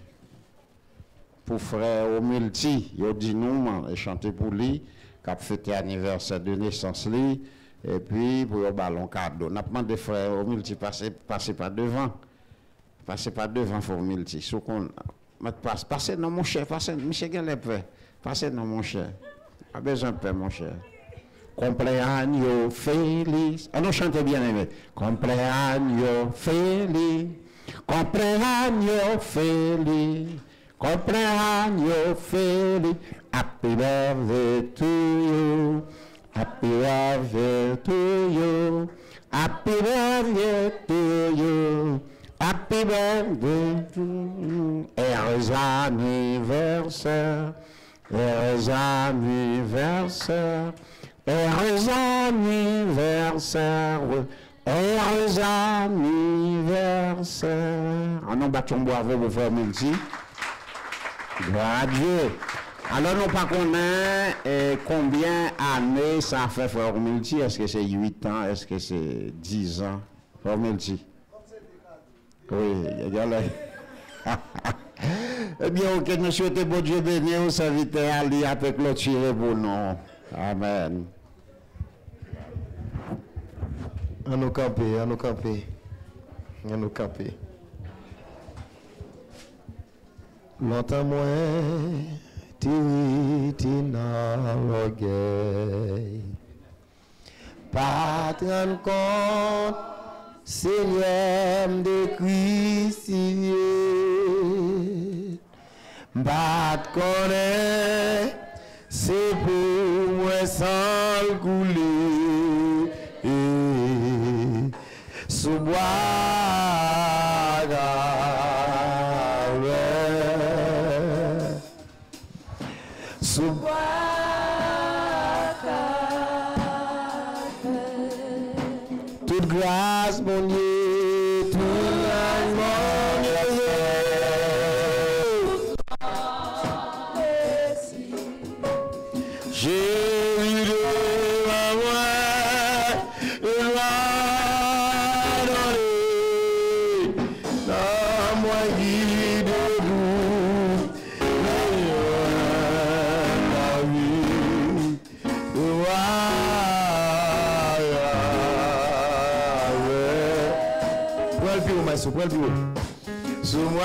pour frère Omilti, il a dit nous, et chanté pour lui, qui a fêté l'anniversaire de naissance lui, et puis pour le ballon cadeau. Nous avons demandé frère Omilti passer par devant. Passez pas devant Formilti. Passez non mon cher, passez, monsieur Galepé, passez non mon cher. Pas besoin de paix mon cher. Compleanno feliz. Ah non, chantez bien aimé. Compleanno feliz. Compleanno feliz. Compleanno feliz. Happy birthday to you. Happy birthday to you. Happy birthday to you. Happy birthday to you. Heureux anniversaire. Heureux anniversaire. Heureux anniversaire. Heureux anniversaire. On bat un bravo pour faire Multi. Gloire à Dieu. Alors, nous ne connaissons pas combien d'années ça fait faire Multi. Est-ce que c'est 8 ans? Est-ce que c'est 10 ans? Faire Multi. Oui, il y a là. Eh bien, ok, nous souhaitons bon Dieu béni au serviteur Ali avec le tiré pour nous. Amen. À nous camper, à nous camper. À nous camper. Longtemps moins, tina l'orgueil. Pas te rendre compte. Seigneur de crucifié, m'bat connaît, c'est pour moi sans le couler, sous bois d'arrêt, sous bois. Toute grâce, mon Dieu, toute grâce, mon Dieu. J'ai eu devant moi une loi donnée, dans moi guide debout, la vie, Sous moi,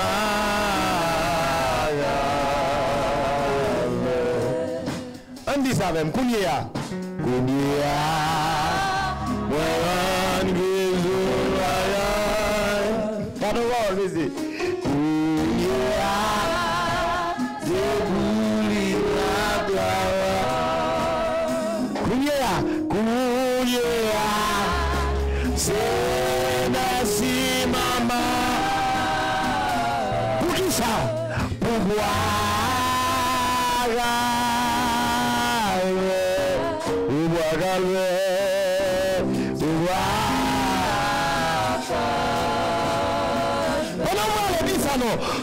on dit ça même, Kounia, pardon, vas-y.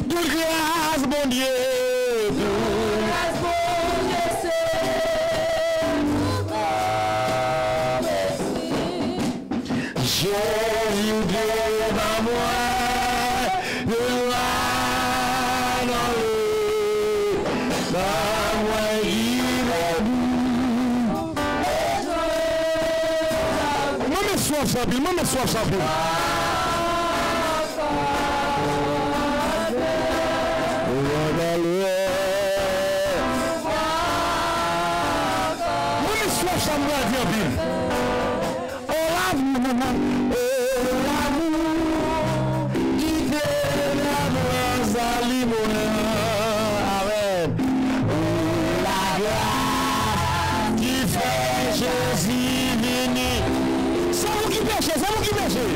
Toute grâce, mon Dieu. Toute grâce, mon Dieu, c'est Jésus devant moi, le roi dans le soif sans pile, moi soif sans pile. Moi soif sans pile. Oh l'amour, qui fait la grâce à Amen. La grâce qui fait Jésus venir. C'est vous qui pêchez, c'est vous qui pêchez.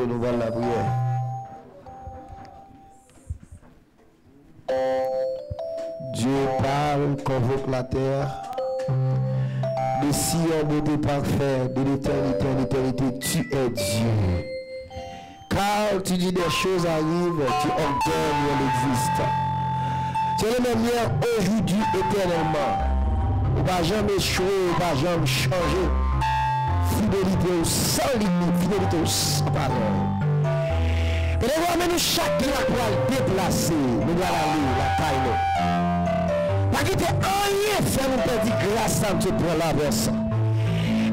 Nous voilà la prière. Dieu parle, convoque la terre. De Sion, beauté parfaite, de l'éternité en éternité, tu es Dieu. Car tu dis des choses arrivent, tu ordonnes, elles existent. Tu es le même hier, aujourd'hui, éternellement. On ne va jamais échouer, on ne va jamais changer. Fidélité sans limite, fidélité sans parole. Et nous nous chacun à quoi déplacer, nous allons aller la taille. Pas quitter rien faire nous perdre grâce à Dieu pour la personne.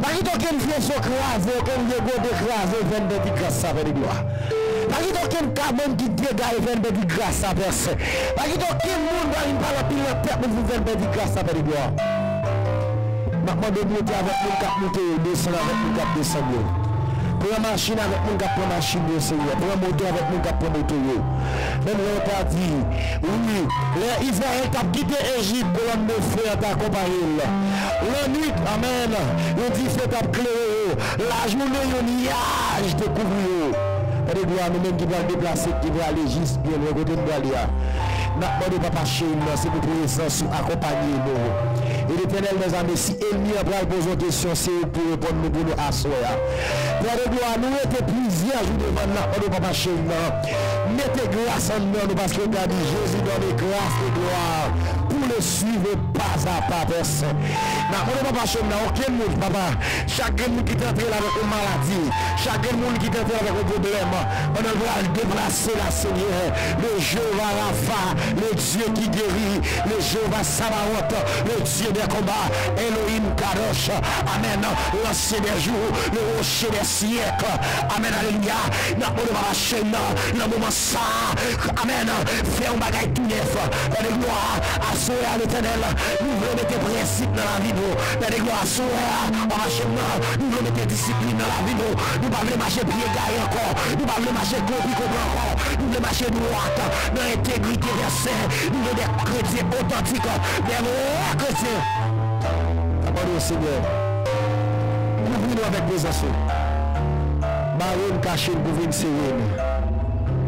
Pas quitter aucune flexion crasée, aucune dégo décrasée, venir de grâce à la gloire. Pas quitter aucun carbone qui dégage, venir de grâce à la personne. Pas quitter aucun monde qui parle à pile la tête, vous venir de grâce à la gloire. Maintenant, de monter avec mon cap monter, descendre avec mon cap descendre. Pour la machine avec mon cap pour machine Seigneur. Pour la moto avec mon cap pour moto. Même le pas dit, oui, l'Israël t'a quitté Égypte pour l'homme de frère t'accompagner. La nuit, amen, il dit fait t'a clair. La journée, il y a un nuage de couvrir. Et les gloires, nous-mêmes qui va déplacer, qui va aller juste bien, le côté de Galia. N'a pas de papa chez nous, c'est pour prier sans accompagner nous. Et l'Éternel, mes amis, si Elmi a posé une question, c'est pour répondre nous pour nous asseoir. Père de gloire, nous étions plusieurs jours devant nous, papa chez nous. Mettez grâce en nous parce que nous avons dit Jésus donne grâce et gloire pour le suivre pas à pas personne. Nous papa chez nous, aucun monde, papa. Chaque monde qui est entré là avec une maladie, chaque monde qui est entré avec un problème, on va déplacer la Seigneur. Le Jéhovah Rapha, le Dieu qui guérit, le Jéhovah Sabaoth, le Dieu des combats, Elohim Kadosh, Amen, l'ancien des jours, le rocher des siècles, Amen, alléluia, dans le chaîne, dans le moment ça, Amen, fais un bagage tout neuf, dans les gloires, assurez à l'Éternel, nous voulons mettre principe dans la vie, dans les gloires, assurez à la chaîne, nous voulons mettre discipline dans la vie, nous ne pouvons pas marcher pied gaille encore, nous ne pouvons pas marcher copie encore, nous voulons marcher droite, dans l'intégrité versée, nous voulons des chrétiens authentiques, des vrais chrétiens. Parole au Seigneur. Nous venons avec des assauts. Baron caché pour venir serrer.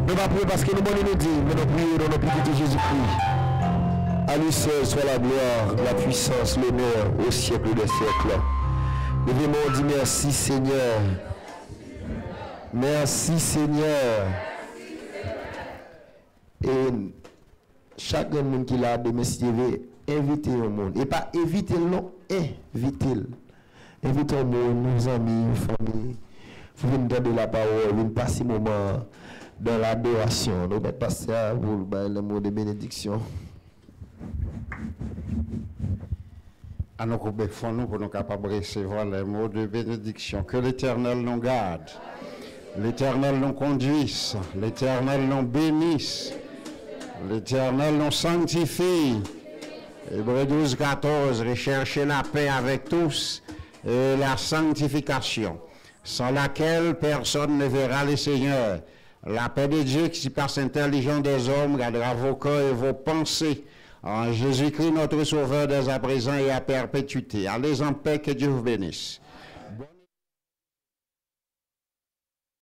Nous ne pas prier parce que nous nous dit, mais nous prions dans le nom de Jésus-Christ. À lui seul soit la gloire, la puissance, l'honneur au siècle des siècles. Nous venons dire merci Seigneur. Merci Seigneur. Et chaque monde qui l'a de messieurs, inviter au monde. Et pas éviter, non, inviter. Inviter au monde, nos amis, nos familles. Vous venez donner la parole, vous venez passer un moment dans l'adoration. Nous allons passer à vous le mot de bénédiction. À nos coups nous pour nous capables de recevoir les mots de bénédiction. Que l'Éternel nous garde, l'Éternel nous conduise, l'Éternel nous bénisse, l'Éternel nous sanctifie. Hébreux 12, 14, recherchez la paix avec tous et la sanctification, sans laquelle personne ne verra le Seigneur. La paix de Dieu qui passe intelligence des hommes gardera vos cœurs et vos pensées en Jésus-Christ, notre Sauveur, dès à présent et à perpétuité. Allez en paix, que Dieu vous bénisse.